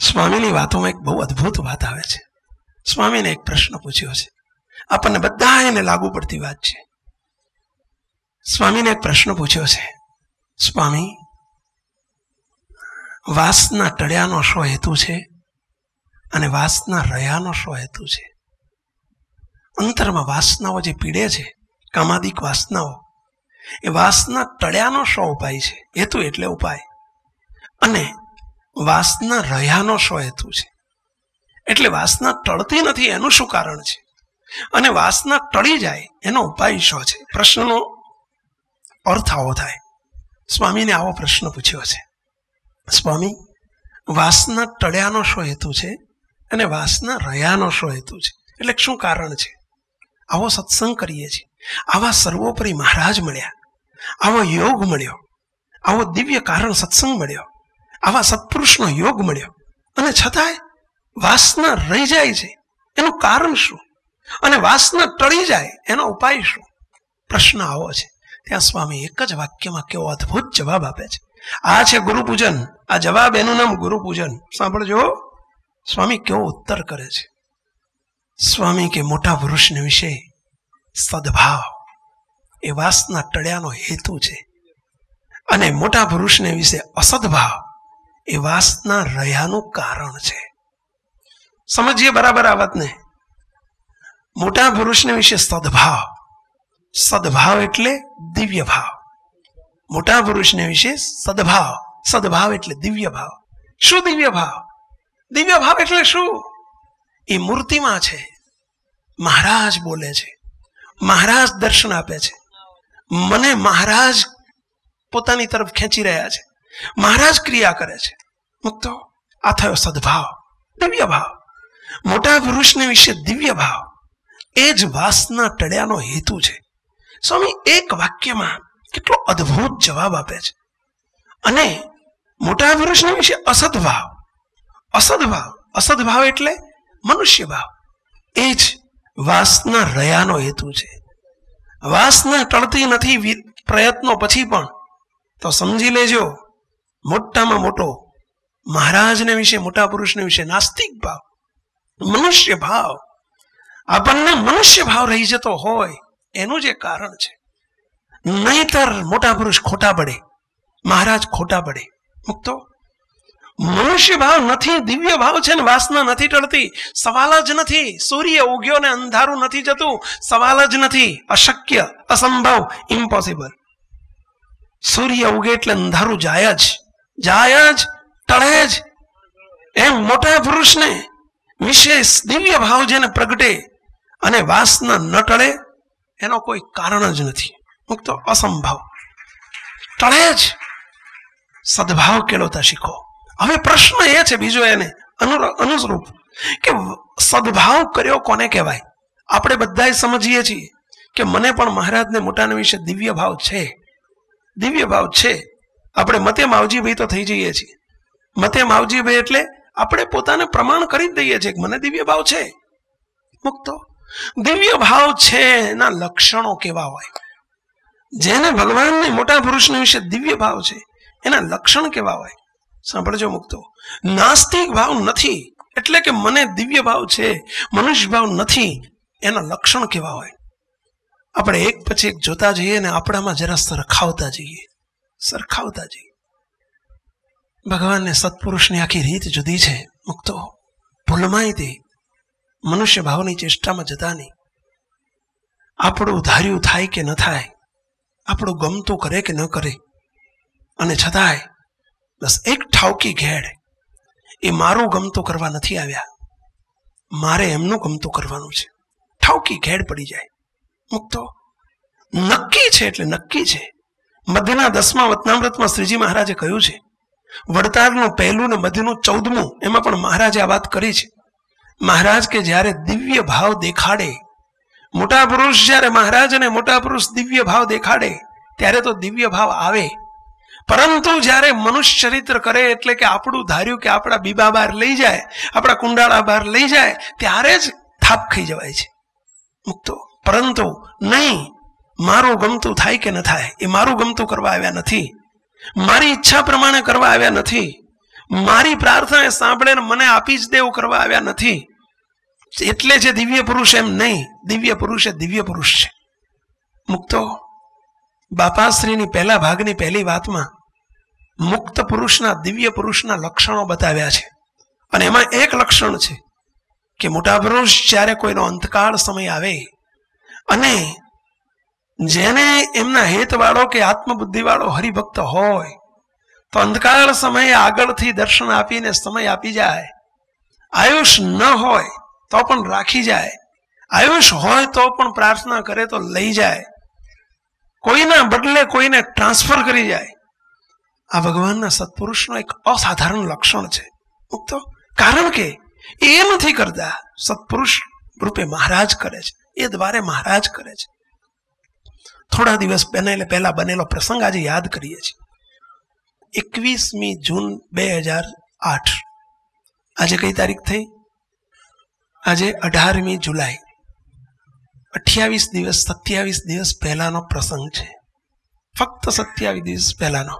સ્વામીની વાતોમાં એક બહુ અદ્ભુત વાત આવે છે. સ્વામીને એક પ્રશ્ન પૂછ્યો છે, આપણને બધા એને લાગુ પડતી વાત છે. સ્વામીને એક પ્રશ્ન પૂછ્યો છે, સ્વામી, વાસના ટળ્યાનો શો હેતુ છે અને વાસના રહ્યાનો શો હેતુ છે? અંતરમાં વાસનાઓ જે પીડે છે, કામાદિક વાસનાઓ, એ વાસના ટળ્યાનો શો ઉપાય છે? હેતુ એટલે ઉપાય. અને વાસના રહ્યાનો શો હેતુ છે? એટલે વાસના ટળતી નથી એનું શું કારણ છે? અને વાસના ટળી જાય એનો ઉપાય શું છે? પ્રશ્નનો અર્થ આવો થાય. સ્વામીને આવો પ્રશ્ન પૂછ્યો છે, સ્વામી, વાસના ટળ્યાનો શું હેતુ છે અને વાસના રહ્યાનો શું હેતુ છે? એટલે શું કારણ છે? આવો સત્સંગ કરીએ છીએ, આવા સર્વોપરી મહારાજ મળ્યા, આવો યોગ મળ્યો, આવો દિવ્ય કારણ સત્સંગ મળ્યો, આવા સત્પુરુષનો યોગ મળ્યો, અને છતાંય વાસના રહી જાય છે. એનું કારણ શું? અને વાસના ટળી જાય એનો ઉપાય શું? પ્રશ્ન આવો છે. ત્યાં સ્વામી એક જ વાક્યમાં કેવો અદ્ભુત જવાબ આપે છે. આ છે ગુરુ પૂજન. આ જવાબ, એનું નામ ગુરુ પૂજન. સાંભળજો સ્વામી કેવો ઉત્તર કરે છે. સ્વામી કે મોટા પુરુષને વિશે સદભાવ એ વાસના ટળ્યાનો હેતુ છે, અને મોટા પુરુષને વિશે અસદભાવ એ વાસના રહ્યાનું કારણ છે. સમજીએ બરાબર આ વાતને. મોટા પુરુષને વિશે સદભાવ, સદભાવ એટલે દિવ્ય ભાવ. મોટા પુરુષને વિશે સદભાવ, સદભાવ એટલે દિવ્ય ભાવ. શું દિવ્ય ભાવ? દિવ્ય ભાવ એટલે શું? એ મૂર્તિમાં છે. મહારાજ બોલે છે, મહારાજ દર્શન આપે છે, મને મહારાજ પોતાની તરફ ખેંચી રહ્યા છે, મહારાજ ક્રિયા કરે છે. મુક્તો, આ થયો સદભાવ, દિવ્ય ભાવ. મોટા પુરુષને વિશે દિવ્ય ભાવ એ જ વાસના ટળ્યાનો હેતુ છે. સ્વામી એક વાક્યમાં કેટલો અદ્ભુત જવાબ આપે છે. અને મોટા પુરુષને વિશે અસદભાવ, અસદભાવ, અસદભાવ એટલે મનુષ્ય ભાવ, એ જ વાસના રહ્યાનો હેતુ છે. વાસના ટળતી નથી પ્રયત્નો પછી પણ, તો સમજી લેજો મોટામાં મોટો મહારાજને વિશે, મોટા પુરુષને વિશે નાસ્તિક ભાવ, મનુષ્ય ભાવ, આપણને મનુષ્ય ભાવ રહી જતો હોય એનું જે કારણ છે. નહીતર મોટા પુરુષ ખોટા પડે, મહારાજ ખોટા પડે. મુક્તો, મનુષ્ય ભાવ નથી, દિવ્ય ભાવ છે ને વાસના નથી ટળતી. સવાલ જ નથી. સૂર્ય ઉગ્યો ને અંધારું નથી જતું, સવાલ જ નથી. અશક્ય, અસંભવ, ઇમ્પોસિબલ. સૂર્ય ઉગે એટલે અંધારું જાય જ, જાય જ, ટળે જ. એમ મોટા પુરુષને વિશેષ દિવ્ય ભાવ જેને પ્રગટે અને વાસના ન ટળે એનો કોઈ કારણ જ નથી. મુક્તો, અસંભવ, ટળે જ. સદભાવ કેળવતા શીખો. હવે પ્રશ્ન એ છે બીજો એને અનુસ્વરૂપ કે સદભાવ કર્યો કોને કહેવાય? આપણે બધા સમજીએ છીએ કે મને પણ મહારાજને મોટાને વિશે દિવ્ય ભાવ છે, દિવ્ય ભાવ છે. આપણે મતે માવજીભાઈ તો થઈ જઈએ છીએ. મતે માવજીભાઈ એટલે આપણે પોતાને પ્રમાણ કરી જ દઈએ છીએ કે મને દિવ્ય ભાવ છે. મુક્તો, દિવ્ય ભાવ છે એના લક્ષણો કેવા હોય? જેને ભગવાનને, મોટા પુરુષને વિશે દિવ્ય ભાવ છે એના લક્ષણ કેવા હોય? સાંભળજો મુક્તો, નાસ્તિક ભાવ નથી એટલે કે મને દિવ્ય ભાવ છે, મનુષ્ય ભાવ નથી, એના લક્ષણ કેવા હોય? આપણે એક પછી એક જોતા જઈએ ને આપણામાં જરા સરખાવતા જઈએ, સરખાવતા જઈએ. ભગવાનને સત્પુરુષની આખી રીત જુદી છે. મુક્તો, ભૂલમાંય તે મનુષ્ય ભાવની ચેષ્ટામાં જતા નહીં. આપણું ધાર્યું થાય કે ન થાય, આપણું ગમતું કરે કે ન કરે, અને છતાંય બસ એક ઠાવકી ઘેડ, એ મારું ગમતું કરવા નથી આવ્યા, મારે એમનું ગમતું કરવાનું છે. ઠાવકી ઘેડ પડી જાય. મુક્તો, નક્કી છે એટલે નક્કી છે. મધ્યના 10મા વતનામૃતમાં શ્રીજી મહારાજે કહ્યું છે, વડતાલનું 1લું ને મધ્યનું 14મું, એમાં પણ મહારાજે આ વાત કરી છે. મહારાજ કે જ્યારે દિવ્ય ભાવ દેખાડે, મોટા પુરુષ જ્યારે મહારાજ અને મોટા પુરુષ દિવ્ય ભાવ દેખાડે ત્યારે તો દિવ્ય ભાવ આવે, પરંતુ જ્યારે મનુષ્ય ચરિત્ર કરે એટલે કે આપણું ધાર્યું કે આપણા બીબા બહાર લઈ જાય, આપણા કુંડાળા બહાર લઈ જાય, ત્યારે જ થાપ ખાઈ જવાય છે મુક્તો. પરંતુ નહીં, મારું ગમતું થાય કે ન થાય, એ મારું ગમતું કરવા આવ્યા નથી, મારી ઈચ્છા પ્રમાણે કરવા આવ્યા નથી, મારી પ્રાર્થના સાંભળે મને આપી જ દેવું કરવા આવ્યા નથી. એટલે જે દિવ્ય પુરુષ એમ નહીં, દિવ્ય પુરુષ એ દિવ્ય પુરુષ છે મુક્તો. બાપાશ્રીની પહેલા ભાગની પહેલી વાતમાં મુક્ત પુરુષના દિવ્ય પુરુષના લક્ષણો બતાવ્યા છે, અને એમાં એક લક્ષણ છે કે મોટા પુરુષ જ્યારે કોઈનો અંતકાળ સમય આવે અને જેને એમના હેતવાળો કે આત્મબુદ્ધિવાળો હરિભક્ત હોય તો અંધકાર સમયે આગળથી દર્શન આપીને સમય આપી જાય. આયુષ ન હોય તો પણ રાખી જાય, આયુષ હોય તો પણ પ્રાર્થના કરે તો લઈ જાય, કોઈના બદલે કોઈને ટ્રાન્સફર કરી જાય. આ ભગવાનના સત્પુરુષનો એક અસાધારણ લક્ષણ છે મુક્તો. કારણ કે એ નથી કરતા, સત્પુરુષ રૂપે મહારાજ કરે છે, એ દ્વારે મહારાજ કરે છે. થોડા દિવસ પહેલા બનેલો પ્રસંગ આજે યાદ કરીએ છીએ. 21મી જૂન 2008. આજે કઈ તારીખ થઈ? આજે 18મી જુલાઈ. 27 દિવસ પહેલાનો પ્રસંગ છે, ફક્ત 27 દિવસ પહેલાનો.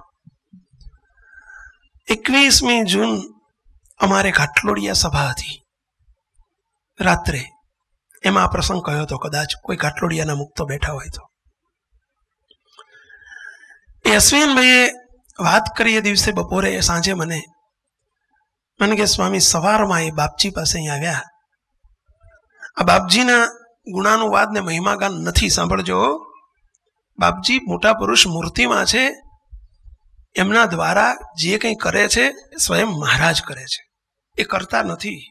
21મી જૂન અમારે ઘાટલોડિયા સભા હતી રાત્રે, એમાં આ પ્રસંગ કહ્યો હતો. કદાચ કોઈ ઘાટલોડિયાના મુક્તો બેઠા હોય તો. એ અશ્વિનભાઈએ વાત કરી એ દિવસે બપોરે, સાંજે મને કે સ્વામી સવારમાં એ બાપજી પાસે અહીં આવ્યા. આ બાપજીના ગુણાનુવાદ ને મહિમાગાન નથી, સાંભળજો. બાપજી મોટા પુરુષ મૂર્તિમાં છે, એમના દ્વારા જે કંઈ કરે છે સ્વયં મહારાજ કરે છે, એ કરતા નથી.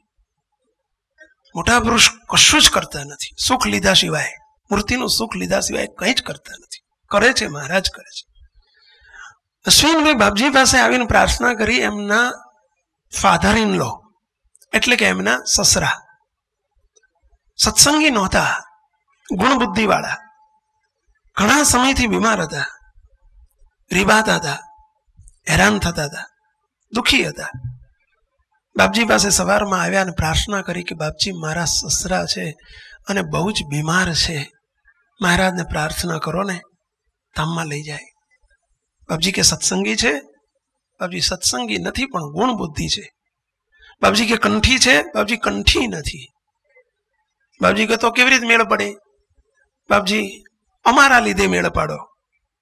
મોટા પુરુષ કશું જ કરતા નથી, સુખ લીધા સિવાય, મૂર્તિનું સુખ લીધા સિવાય કંઈ જ કરતા નથી. કરે છે મહારાજ કરે છે. અશ્વિનભાઈ બાપજી પાસે આવીને પ્રાર્થના કરી. એમના ફાધર ઇન લો એટલે કે એમના સસરા સત્સંગી નહોતા, ગુણબુદ્ધિ વાળા, ઘણા સમયથી બીમાર હતા, રીબાતા હતા, હેરાન થતા હતા, દુઃખી હતા. બાપજી પાસે સવારમાં આવ્યા અને પ્રાર્થના કરી કે બાપજી મારા સસરા છે અને બહુ જ બીમાર છે, મહારાજને પ્રાર્થના કરો ને ધામમાં લઈ જાય. બાપજી કે સત્સંગી છે? બાપજી સત્સંગી નથી પણ ગુણ બુદ્ધિ છે. બાપજી કે કંઠી છે? બાપજી કંઠી નથી. બાપજી કે તો કેવી રીતે મેળ પડે? બાપજી અમારા લીધે મેળ પાડો,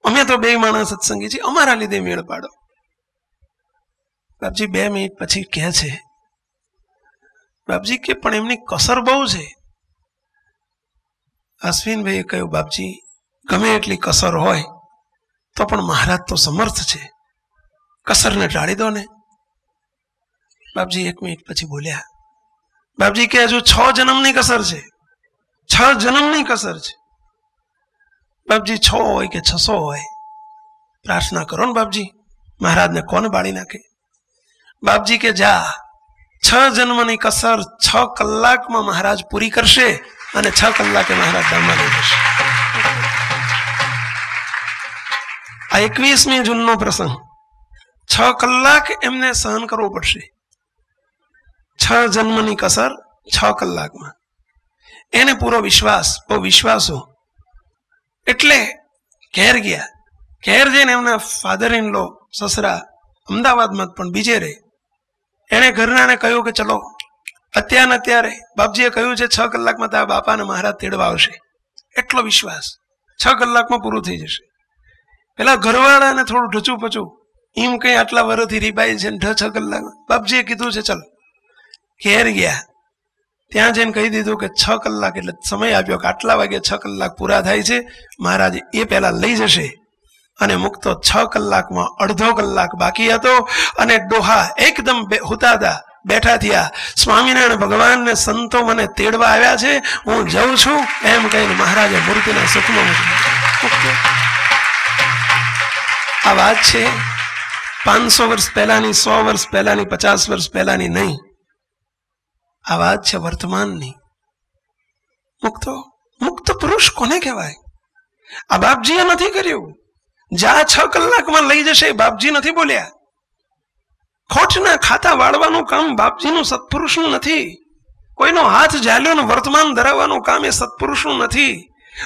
અમે તો 2 માણસ સત્સંગી છીએ, અમારા લીધે મેળ પાડો. બાપજી 2 મિનિટ પછી કહે છે, બાપજી કે પણ એમની કસર બહુ છે. અશ્વિનભાઈએ કહ્યું બાપજી ગમે એટલી કસર હોય તો પણ મહારાજ તો સમર્થ છે, કસરને ટાળી દો ને. બાપજી 1 મિનિટ પછી બોલ્યા, બાપજી કે હજુ 6 જન્મની કસર છે, 6 જન્મની કસર છે. બાપજી 6 હોય કે 600 હોય, પ્રાર્થના કરો ને બાપજી, મહારાજને કોણ બાળી નાખે? બાપજી કે જા, 6 જન્મની કસર 6 કલાકમાં મહારાજ પૂરી કરશે અને 6 કલાકે મહારાજ ધામમાં લઈ જશે. આ 21મી જૂનનો પ્રસંગ. 6 કલાક એમને સહન કરવો પડશે, 6 જન્મની કસર 6 કલાકમાં. એને પૂરો વિશ્વાસ, બહુ વિશ્વાસો. એટલે ઘેર ગયા. ઘેર જઈને એમના ફાધર ઇન લો સસરા અમદાવાદમાં પણ બીજે રહે. એને ઘરનાને કહ્યું કે ચલો અત્યારે બાપજીએ કહ્યું છે 6 કલાકમાં તારા બાપાને મહારાજ તેડવા આવશે. એટલો વિશ્વાસ, 6 કલાકમાં પૂરું થઈ જશે. પેલા ઘરવાળાને થોડું ઢચું પચું, એમ કઈ આટલા વર્ષથી રીબાઈ છે 6 કલાકમાં. બાપજીએ કીધું છે ચલ. ઘેર ગયા, ત્યાં જઈને કહી દીધું કે 6 કલાક, એટલે સમય આપ્યો કે આટલા વાગે 6 કલાક પૂરા થાય છે, મહારાજ એ પહેલા લઈ જશે. અને મુક્તો 6 કલાકમાં અડધો કલાક બાકી હતો અને ડોહા એકદમ હુતાતા બેઠા થયા. સ્વામિનારાયણ ભગવાનને સંતો મને તેડવા આવ્યા છે, હું જઉં છું એમ કહીને મહારાજે મૂર્તિના સુખમાં મૂકી. આ વાત છે 500 વર્ષ પહેલાની, 100 વર્ષ પહેલાની, 50 વર્ષ પહેલાની નહીં. આ વાત છે વર્તમાનની. મુક્ત પુરુષ કોને કહેવાય? આ બાપજીએ નથી કર્યું. જા 6 કલાકમાં લઈ જશે એ બાપજી નથી બોલ્યા. ખોટના ખાતા વાળવાનું કામ બાપજીનું, સત્પુરુષનું નથી. કોઈનો હાથ ઝાલ્યો ને વર્તમાન ધરાવવાનું કામ એ સત્પુરુષનું નથી.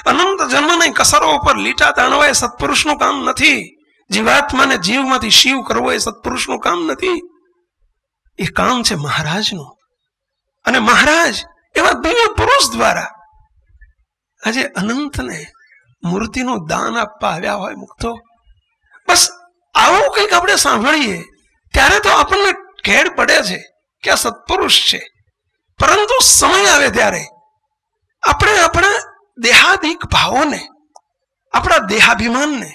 અનંત જન્મની કસરો ઉપર લીટા તાણવા એ સત્પુરુષનું કામ નથી. જીવાત્માને જીવમાંથી શિવ કરવો એ સત્પુરુષનું કામ નથી. એ કામ છે મહારાજનું. અને મહારાજ એવા દિવ્ય પુરુષ દ્વારા આજે અનંતને મૂર્તિનું દાન આપવા આવ્યા હોય મુક્તો. બસ આવું કંઈક આપણે સાંભળીએ ત્યારે તો આપણને ઘેર પડે છે કે આ સત્પુરુષ છે. પરંતુ સમય આવે ત્યારે આપણે આપણા દેહાદિક ભાવોને, આપણા દેહાભિમાનને,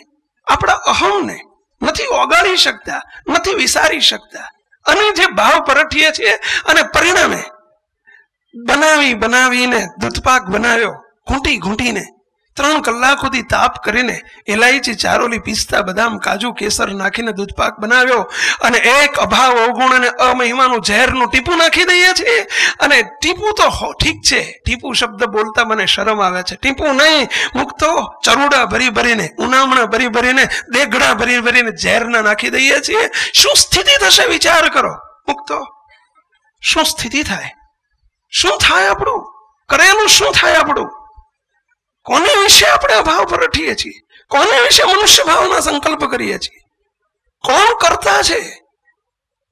આપણા અહમને નથી ઓગાળી શકતા, નથી વિસારી શકતા. અને જે ભાવ પરઠીએ છીએ અને પરિણામે બનાવીને દૂધપાક બનાવ્યો, ઘૂંટીને 3 કલાક સુધી તાપ કરીને ઇલાયચી, ચારોલી, પિસ્તા, બદામ, કાજુ, કેસર નાખીને દૂધપાક બનાવ્યો અને એક અભાવ, અવગુણ અને અમહિમાનું ઝેરનું ટીપું નાખી દઈએ છીએ. અને ટીપું તો ઠીક છે, ટીપું શબ્દ બોલતા મને શરમ આવે છે. ટીપું નહીં મુક્તો, ચરુડા ભરીને, ઉનામણા ભરીને, દેગડા ભરીને ઝેરના નાખી દઈએ છીએ. શું સ્થિતિ થશે વિચાર કરો મુક્તો. શું સ્થિતિ થાય? શું થાય આપણું? કરેલું શું થાય આપણું? કોને વિશે આપણે અભાવ પરઠીએ છીએ? કોને વિશે મનુષ્ય ભાવના સંકલ્પ કરીએ છીએ? કોણ કરતા છે?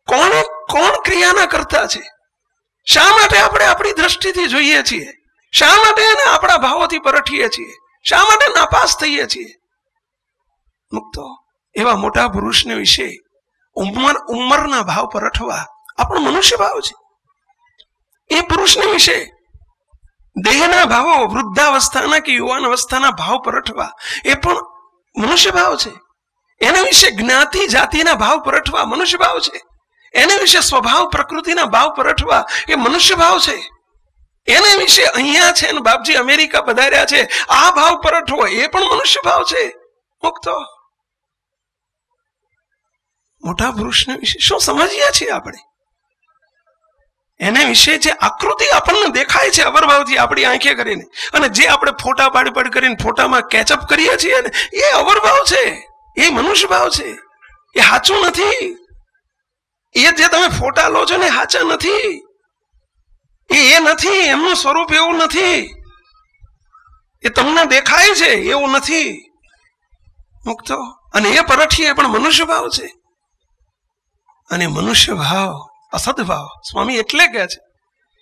કોણ ક્રિયાના કરતા છે? શા માટે આપણે આપણી દ્રષ્ટિથી જોઈએ છીએ? શા માટે એને આપણા ભાવોથી પરઠીએ છીએ? શા માટે નાપાસ થઈએ છીએ? મુક્તો એવા મોટા પુરુષને વિશે ઉંમરના ભાવ પરઠવા આપણો મનુષ્ય ભાવ છે. એ પુરુષને વિશે દેહના ભાવો, વૃદ્ધાવસ્થાના કે યુવાન અવસ્થાના ભાવ પરઠવા એ પણ મનુષ્ય ભાવ છે. એના વિશે જ્ઞાતિ જાતિના ભાવ પરઠવા મનુષ્ય ભાવ છે. એના વિશે સ્વભાવ પ્રકૃતિના ભાવ પરઠવા એ મનુષ્ય ભાવ છે. એને વિશે અહીંયા છે ને બાપજી અમેરિકા પધાર્યા છે આ ભાવ પરઠવો એ પણ મનુષ્ય ભાવ છે. મુક્તો મોટા પુરુષને વિશે શું સમજીએ છીએ આપણે? એને વિશે જે આકૃતિ આપણને દેખાય છે અવરભાવથી આપણી આંખે કરીને, અને જે આપણે ફોટા પાડી કરીને ફોટામાં કેચઅપ કરીએ છીએ ને એ અવરભાવ છે, એ મનુષ્ય ભાવ છે. એ સાચું નથી. એ જે તમે ફોટા લો છો ને સાચા નથી. એ નથી, એમનું સ્વરૂપ એવું નથી. એ તમને દેખાય છે એવું નથી મુક્તો. અને એ પરઠીએ પણ મનુષ્ય ભાવ છે. અને મનુષ્ય ભાવ અસદભાવ સ્વામી એટલે કહે છે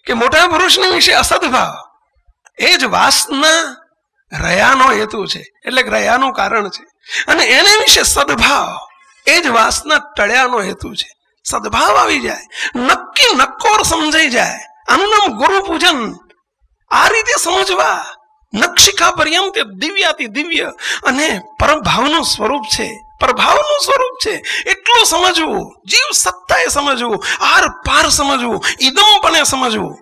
કે મોટા પુરુષને વિશે અસદભાવ એ જ વાસના રહ્યાનો હેતુ છે, એટલે કે રહ્યાનું કારણ છે. અને એને વિશે સદભાવ એ જ વાસના ટળ્યાનો હેતુ છે. સદભાવ આવી જાય, નક્કી નક્કોર સમજાઈ જાય. આનું નામ ગુરુ પૂજન. આ રીતે સમજવા નક્ષિકા પર્યંત દિવ્યાતિ દિવ્ય અને પરભાવનું સ્વરૂપ છે, પ્રભાવનું સ્વરૂપ છે. એટલું સમજવું, જીવ સત્તાએ સમજવું, આર પાર સમજવું, ઇદમપણે સમજવું,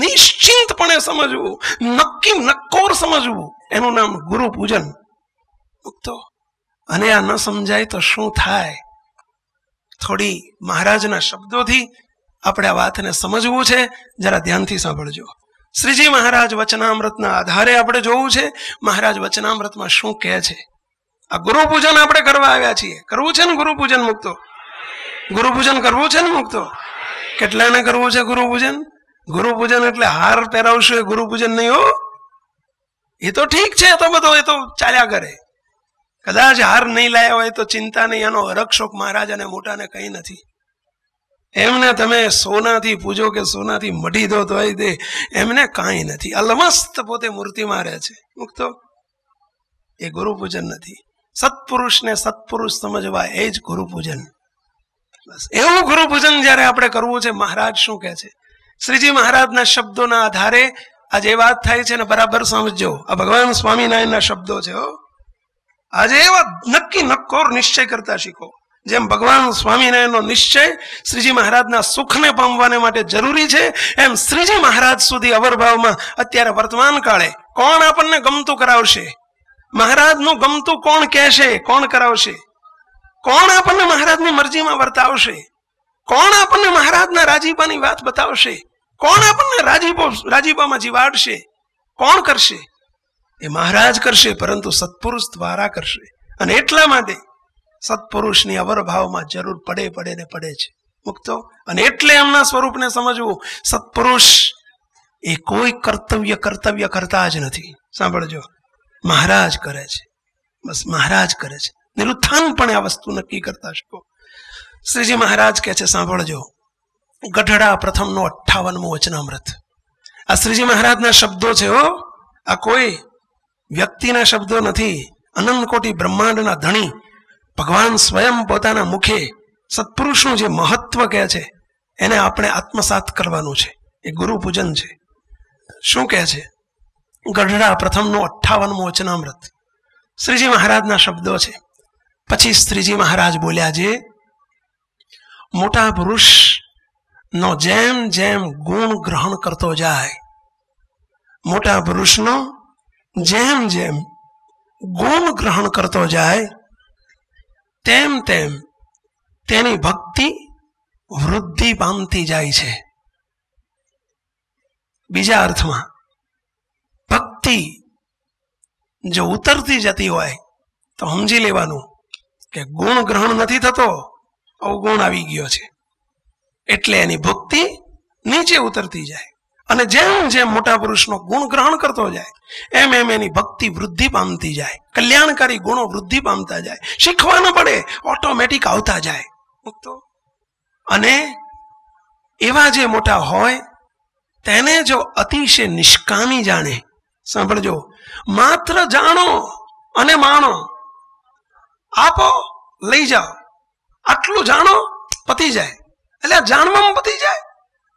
નિશ્ચિંતપણે સમજવું, નક્કી નક્કોર સમજવું, એનું નામ ગુરુ પૂજન. મુક્તો અને આ ન સમજાય તો શું થાય? થોડી મહારાજના શબ્દોથી આપણે આ વાતને સમજવું છે. જરા ધ્યાનથી સાંભળજો. શ્રીજી મહારાજ વચનામૃતના આધારે આપણે જોવું છે મહારાજ વચનામૃતમાં શું કહે છે. આ ગુરુ પૂજન આપણે કરવા આવ્યા છીએ. કરવું છે ને ગુરુ પૂજન મુક્તો? ગુરુ પૂજન કરવું છે ને મુક્તો? કેટલાને કરવું છે ગુરુ પૂજન? ગુરુ પૂજન એટલે હાર પહેરાવશું એ ગુરુ પૂજન નહીં હો. એ તો ઠીક છે, તો બધો એ તો ચાલ્યા કરે. કદાચ હાર નહીં લાયા હોય તો ચિંતા નહીં, એનો હરકશોક મહારાજ અને મોટાને કઈ નથી. એમને તમે સોનાથી પૂજો કે સોનાથી મઢી દો તો તે એમને કાંઈ નથી. અલમસ્ત પોતે મૂર્તિમાં રહે છે મુક્તો. એ ગુરુ પૂજન નથી. સત્પુરુષને સત્પુરુષ સમજવા એ જ ગુરુ પૂજન. બસ એવું ગુરુ પૂજન જયારે આપણે કરવું છે, મહારાજ શું કહે છે? શ્રીજી મહારાજના શબ્દોના આધારે આજે એ વાત થાય છે ને, બરાબર સમજો. આ ભગવાન સ્વામિનારાયણના શબ્દો છે હો. આજે એવા નક્કી નક્કોર નિશ્ચય કરતા શીખો. જેમ ભગવાન સ્વામિનારાયણનો નિશ્ચય શ્રીજી મહારાજના સુખને પામવાને માટે જરૂરી છે, એમ શ્રીજી મહારાજ સુધી અવરભાવમાં અત્યારે વર્તમાન કાળે કોણ આપણને ગમતું કરાવશે? મહારાજનું ગમતું કોણ કહેશે? કોણ કરાવશે? કોણ આપણને મહારાજની મરજીમાં વર્તાવશે? કોણ આપણને મહારાજના રાજીપાની વાત બતાવશે? કોણ આપણને રાજીપામાં જીવાડશે? કોણ કરશે? એ મહારાજ કરશે, પરંતુ સત્પુરુષ દ્વારા કરશે. અને એટલા માટે સત્પુરુષની અવરભાવમાં જરૂર પડે ને પડે છે મુક્તો. અને એટલે એમના સ્વરૂપને સમજવું. સત્પુરુષ એ કોઈ કર્તવ્ય કરતા જ નથી. સાંભળજો, મહારાજ કરે છે, બસ મહારાજ કરે છે. નિરુત્થાન પણ આ વસ્તુ નક્કી કરતા શકો. શ્રીજી મહારાજ કહે છે, સાંભળજો, ગઢડા પ્રથમનો 58મું વચનામૃત. આ શ્રીજી મહારાજના શબ્દો છે હો, આ કોઈ વ્યક્તિના શબ્દો નથી. અનંત કોટી બ્રહ્માંડના ધણી ભગવાન સ્વયં પોતાના મુખે સત્પુરુષનું જે મહત્વ કહે છે એને આપણે આત્મસાત કરવાનું છે. એ ગુરુ પૂજન છે. શું કહે છે? ગઢડા પ્રથમનું 58મું વચનામૃત શ્રીજી મહારાજના શબ્દો છે. પછી શ્રીજી મહારાજ બોલ્યા છે, મોટા પુરુષ નો જેમ જેમ ગુણ ગ્રહણ કરતો જાય, મોટા પુરુષનો જેમ જેમ ગુણ ગ્રહણ કરતો જાય તેમ તેમ તેની ભક્તિ વૃદ્ધિ પામતી જાય છે. બીજા અર્થમાં, ભક્તિ જો ઉતરતી જતી હોય તો સમજી લેવાનું કે ગુણ ગ્રહણ નથી થતો, અવગુણ આવી ગયો છે. એટલે એની ભક્તિ નીચે ઉતરતી જાય. અને જેમ જેમ મોટા પુરુષનો ગુણ ગ્રહણ કરતો જાય એમ એમ એની ભક્તિ વૃદ્ધિ પામતી જાય. કલ્યાણકારી ગુણો વૃદ્ધિ પામતા જાય. શીખવા ન પડે, ઓટોમેટિક આવતા જાય. અને એવા જે મોટા હોય તેને જો અતિશય નિષ્કામી જાણે, સાંભળજો, માત્ર જાણો અને માણો, આપો લઈ જાઓ, આટલું જાણો પતી જાય. એટલે જાણવામાં પતી જાય.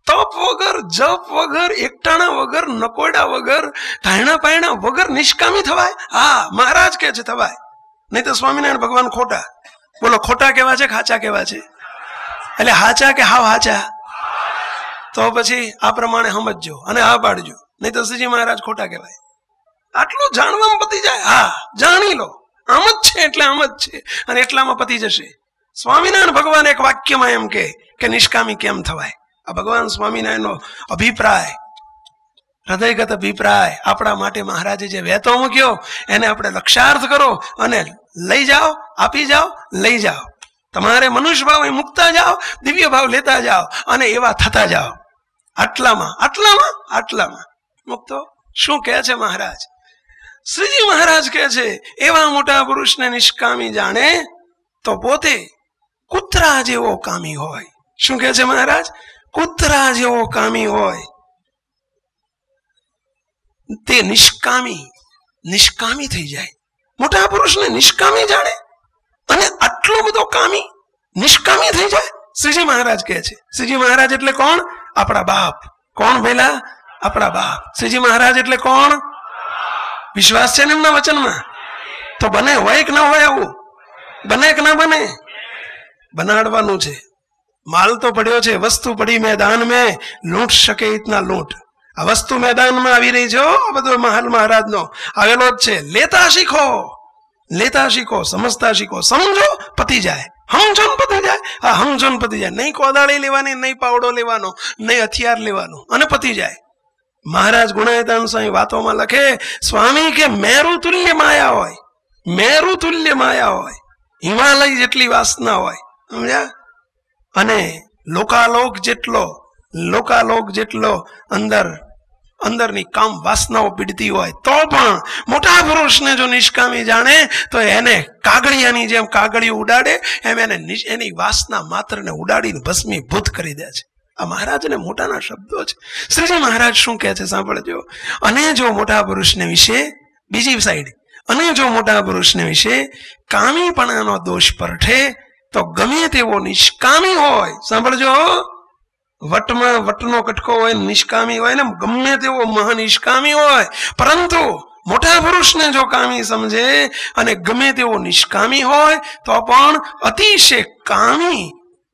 તપ વગર, જપ વગર, એકટાણા વગર, નકોડા વગર, ધાયણા પાયણા વગર નિષ્કામી થવાય? હા, મહારાજ કે છે થવાય. નહીં તો સ્વામિનારાયણ ભગવાન ખોટા. બોલો, ખોટા કેવા છે, ખાચા કેવા છે? એટલે હાચા કે હાવ હાચા? તો પછી આ પ્રમાણે સમજજો અને હા પાડજો, નહીં તો શ્રીજી મહારાજ ખોટા કહેવાય. આટલું જાણવામાં પતી જાય. હા, જાણી લો, આમ જ છે એટલે આમ જ છે, અને એટલામાં પતી જશે. સ્વામિનારાયણ ભગવાન એક વાક્યમાં એમ કે નિષ્કામી કેમ થવાય. આ ભગવાન સ્વામિનારાયણનો અભિપ્રાય, હૃદયગત અભિપ્રાય આપણા માટે મહારાજે જે વહેતો મૂક્યો એને આપણે લક્ષાર્થ કરો અને લઈ જાઓ, આપી જાઓ, લઈ જાઓ. તમારે મનુષ્ય ભાવ મૂકતા જાઓ, દિવ્ય ભાવ લેતા જાઓ અને એવા થતા જાઓ. આટલામાં મુક્તો. શું કહે છે મહારાજ? શ્રીજી મહારાજ કહે છે, એવા મોટા પુરુષને નિષ્કામી જાણે તો પોતે કૂતરા જેવો કામી હોય. શું કહે છે મહારાજ? કૂતરા જેવો કામી હોય. તે નિષ્કામી થઈ જાય. મોટા પુરુષને નિષ્કામી જાણે અને આટલો બધો કામી નિષ્કામી થઈ જાય. શ્રીજી મહારાજ કહે છે. શ્રીજી મહારાજ એટલે કોણ? આપણા બાપ. કોણ ભેલા? આપણા બાપ. શ્રીજી મહારાજ એટલે કોણ? વિશ્વાસ છે ને એમના વચનમાં? તો બને, હોય કે ના હોય? આવું બને કે ના બને? બનાડવાનું છે. માલ તો પડ્યો છે, વસ્તુ પડી મેદાન મેં, લૂંટ શકે ઇતના લૂંટ. આ વસ્તુ મેદાનમાં આવી રહી છે. બધો મહાલ મહારાજનો આવેલો જ છે. લેતા શીખો, સમજતા શીખો. સમજો પતી જાય, સમજો ને પતી જાય. હા, સમજો ને પતી જાય. નહીં કોદાળી લેવાની, નહીં પાવડો લેવાનો, નહીં હથિયાર લેવાનું, અને પતી જાય. મહારાજ ગુણાયતાન સ્વામી વાતોમાં લખે, સ્વામી કે મેરુ તુલ્ય માયા હોય, મેરુ તુલ્ય માયા હોય, હિમાલય જેટલી વાસના હોય, સમજ્યા? અને લોકાલોક જેટલો અંદરની કામ વાસનાઓ પીડતી હોય તો પણ મોટા પુરુષને જો નિષ્કામી જાણે તો એને કાગળિયાની જેમ કાગળિયું ઉડાડે એમ એને એની વાસના માત્રને ઉડાડીને ભસ્મીભૂત કરી દે છે. આ મહારાજને મોટાના શબ્દો છે. શ્રીજી મહારાજ શું કહે છે સાંભળજો. અને જો મોટા પુરુષને વિશે, બીજી સાઈડ, અને જો મોટા પુરુષને વિશે કામીપણાનો દોષ પરઠે તો ગમે તેવો નિષ્કામી હોય, સાંભળજો, વટનો કટકો હોય, નિષ્કામી હોય ને, ગમે તેવો મહાનિષ્કામી હોય, પરંતુ મોટા પુરુષને જો કામી સમજે અને ગમે તેવો નિષ્કામી હોય તો પણ અતિશય કામી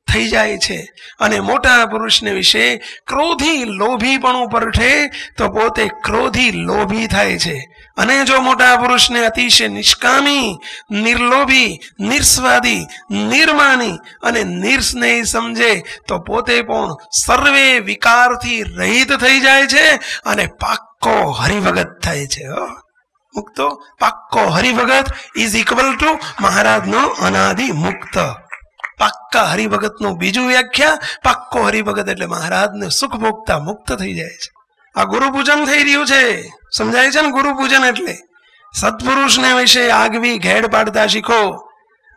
થઈ જાય છે. અને મોટા પુરુષને વિશે ક્રોધી લોભીપણું પરઠે તો પોતે ક્રોધી લોભી થાય છે. અને જો મોટા પુરુષને અતિશય નિષ્કામી, નિર્લોભી, નિર્સ્વાદી, નિર્માની અને નિર્સ્નેહી સમજે તો પોતે પણ સર્વે વિકારથી રહિત થઈ જાય છે અને પાક્કો હરિભગત થાય છે. મુક્તો પાક્કો હરિભગત ઇઝ ઇક્વલ ટુ મહારાજનો અનાદિ મુક્ત. પાક્કા હરિભગતનું બીજું વ્યાખ્યા, પાક્કો હરિભગત એટલે મહારાજને સુખ ભોગતા મુક્ત થઈ જાય છે. આ ગુરુ પૂજન થઈ રહ્યું છે, સમજાય છે ને? ગુરુ પૂજન એટલે સત્પુરુષને વિશે આગવી ઘેડ પાડતા શીખો.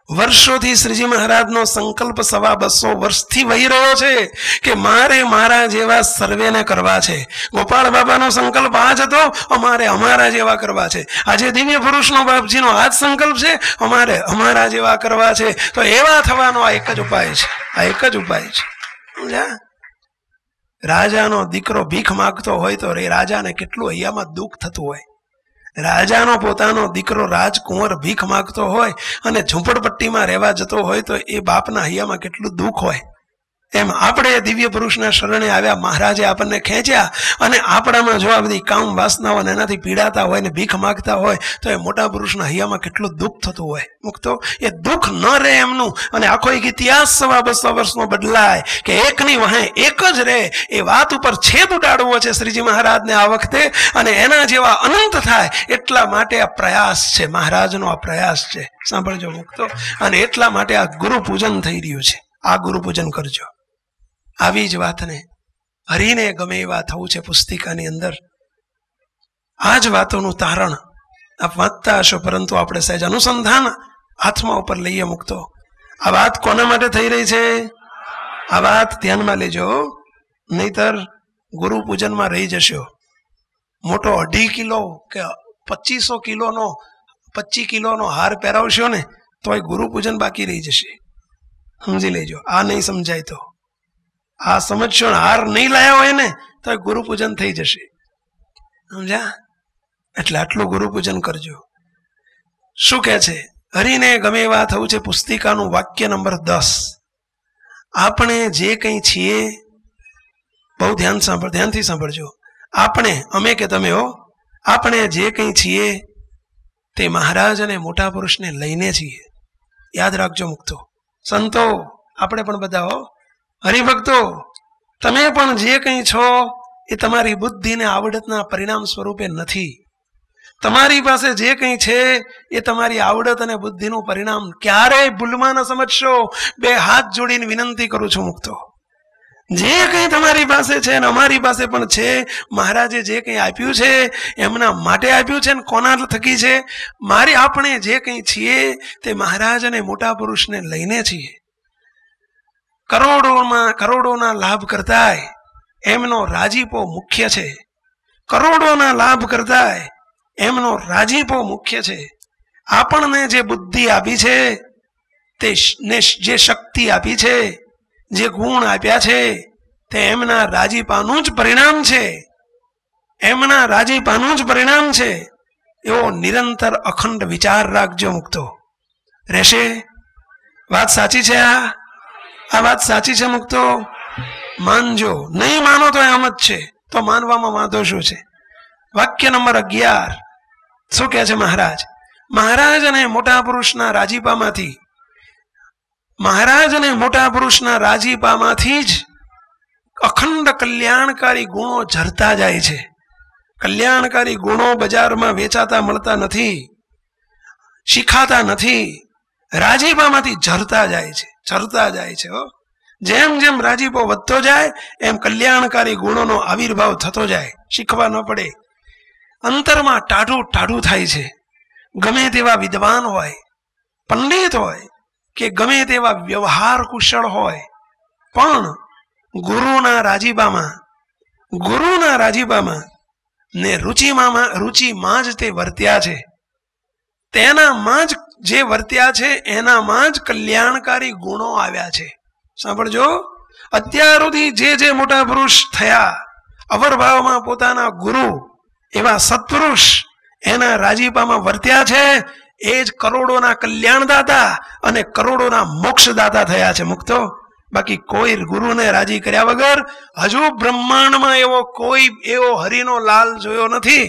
વર્ષોથી શ્રીજી મહારાજનો સંકલ્પ 250 વર્ષથી વહી રહ્યો છે કે મારે મારા જેવા સર્વેને કરવા છે. ગોપાળ બાબાનો સંકલ્પ આ જ હતો, અમારે અમારા જેવા કરવા છે. આજે દિવ્ય પુરુષનો બાપજીનો આ જ સંકલ્પ છે, અમારે અમારા જેવા કરવા છે. તો એવા થવાનો આ એક જ ઉપાય છે, આ એક જ ઉપાય છે. સમજ્યા? રાજાનો દીકરો ભીખ માગતો હોય તો રાજાને કેટલું હૈયામાં દુઃખ થતું હોય. રાજાનો પોતાનો દીકરો રાજકુંવર ભીખ માગતો હોય અને ઝૂંપડપટ્ટીમાં રહેવા જતો હોય તો એ બાપના હૈયામાં કેટલું દુઃખ હોય. એમ આપણે દિવ્ય પુરુષના શરણે આવ્યા, મહારાજે આપણને ખેંચ્યા અને આપણામાં જો આ બધી કામ વાસનાઓ એનાથી પીડાતા હોય ને ભીખ માગતા હોય તો એ મોટા પુરુષના હૈયામાં કેટલું દુઃખ થતું હોય. મુક્તો એ દુઃખ ન રહે એમનું, અને આખો એક ઇતિહાસ 250 વર્ષનો બદલાય કે એકની વહે એક જ રહે એ વાત ઉપર છેદ ઉડાડવો છે શ્રીજી મહારાજને આ વખતે, અને એના જેવા અનંત થાય એટલા માટે આ પ્રયાસ છે, મહારાજનો આ પ્રયાસ છે. સાંભળજો મુક્તો, અને એટલા માટે આ ગુરુ પૂજન થઈ રહ્યું છે. આ ગુરુ પૂજન કરજો. આવી જ વાતને હરિને ગમે એવા થવું છે પુસ્તિકાની અંદર. આ જ વાતોનું તારણ આપ વાંચતા હશો, પરંતુ આપણે સહેજ અનુસંધાન હાથમાં ઉપર લઈએ. મુક્તો આ વાત કોના માટે થઈ રહી છે? આ વાત ધ્યાનમાં લેજો, નહીતર ગુરુ પૂજનમાં રહી જશો. મોટો 2.5 કિલો કે 2500 કિલોનો 25 કિલોનો હાર પહેરાવશો ને તો એ ગુરુ પૂજન બાકી રહી જશે. સમજી લેજો. આ નહીં સમજાય તો, આ સમજશો, હાર નહીં લાયા હોય ને તો ગુરુ પૂજન થઈ જશે. સમજ્યા? એટલે આટલું ગુરુ પૂજન કરજો. શું કહે છે? હરિને ગમે એવા થવું છે પુસ્તિકાનું વાક્ય નંબર 10. આપણે જે કંઈ છીએ, બહુ ધ્યાનથી સાંભળજો. આપણે, અમે કે તમે હો, આપણે જે કંઈ છીએ તે મહારાજ અને મોટા પુરુષને લઈને છીએ. યાદ રાખજો મુક્તો. સંતો આપણે પણ બધા હો, હરિભક્તો તમે પણ જે કંઈ છો એ તમારી બુદ્ધિને આવડતના પરિણામ સ્વરૂપે નથી. તમારી પાસે જે કંઈ છે એ તમારી આવડત અને બુદ્ધિનું પરિણામ. ક્યારેય ભૂલમાં ન સમજશો. 2 હાથ જોડીને વિનંતી કરું છું મુક્તો. જે કંઈ તમારી પાસે છે ને અમારી પાસે પણ છે, મહારાજે જે કંઈ આપ્યું છે એમના માટે આપ્યું છે ને કોના થકી છે? આપણે જે કંઈ છીએ તે મહારાજ અને મોટા પુરુષને લઈને છીએ. કરોડોના લાભ કરતાય એમનો રાજીપો મુખ્ય છે. કરોડોના લાભ કરતાય એમનો રાજીપો મુખ્ય છે. આપણને જે બુદ્ધિ આપી છે, તે જે શક્તિ આપી છે, જે ગુણ આપ્યા છે તે એમના રાજીપાનું જ પરિણામ છે. એમના રાજીપાનું જ પરિણામ છે. એવો નિરંતર અખંડ વિચાર રાખજો મુક્તો. રહેશે? વાત સાચી છે? આ વાત સાચી છે મુક્તો? માનજો. નહીં માનો તો એમ જ છે, તો માનવામાં વાંધો શું છે? વાક્ય નંબર 11 શું કહે છે મહારાજ? મહારાજ અને મોટા પુરુષના રાજીપામાંથી, મહારાજ અને મોટા પુરુષના રાજીપામાંથી જ અખંડ કલ્યાણકારી ગુણો ઝરતા જાય છે. કલ્યાણકારી ગુણો બજારમાં વેચાતા મળતા નથી, શીખાતા નથી. રાજીપામાંથી ઝરતા જાય છે, ઝરતા જાય છે. જેમ જેમ રાજીપો વધતો જાય એમ કલ્યાણકારી ગુણોનો આવિર્ભાવ થતો જાય. શીખવા ન પડે. અંતરમાં ટાઢું થાય છે. ગમે તેવા વિદ્વાન હોય, પંડિત હોય કે ગમે તેવા વ્યવહાર કુશળ હોય, પણ ગુરુના રાજીપામાં ને રુચિમાં જ તે વર્ત્યા છે. તેનામાં જ જે વર્ત્યા છે એનામાં જ કલ્યાણકારી ગુણો આવ્યા છે. સાંભળજો, અત્યાર સુધી જે મોટા પુરુષ થયા, અવરભાવમાં પોતાના ગુરુ એવા સત્પુરુષ એના રાજીપામાં વર્ત્યા છે, એ જ કરોડોના કલ્યાણદાતા અને કરોડોના મોક્ષદાતા થયા છે. મુક્તો બાકી કોઈ ગુરુને રાજી કર્યા વગર હજુ બ્રહ્માંડમાં એવો કોઈ એવો હરિનો લાલ જોયો નથી.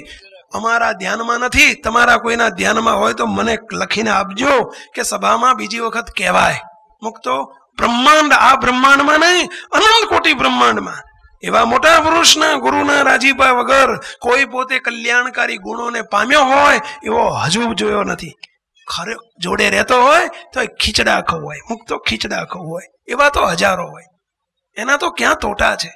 અમારા ધ્યાનમાં નથી. તમારા કોઈના ધ્યાનમાં હોય તો મને લખીને આપજો કે સભામાં બીજી વખત કહેવાય. મુક્તો બ્રહ્માંડ, આ બ્રહ્માંડમાં નહીં, અનંત કોટી બ્રહ્માંડમાં એવા મોટા પુરુષના ગુરુના રાજીપા વગર કોઈ પોતે કલ્યાણકારી ગુણોને પામ્યો હોય એવો હજુ જોયો નથી. ખરે જોડે રહેતો હોય તો ખીચડા ખવાય, મુક્તો ખીચડા ખવાય, એવા તો હજારો હોય. એના તો ક્યાં તોટા છે?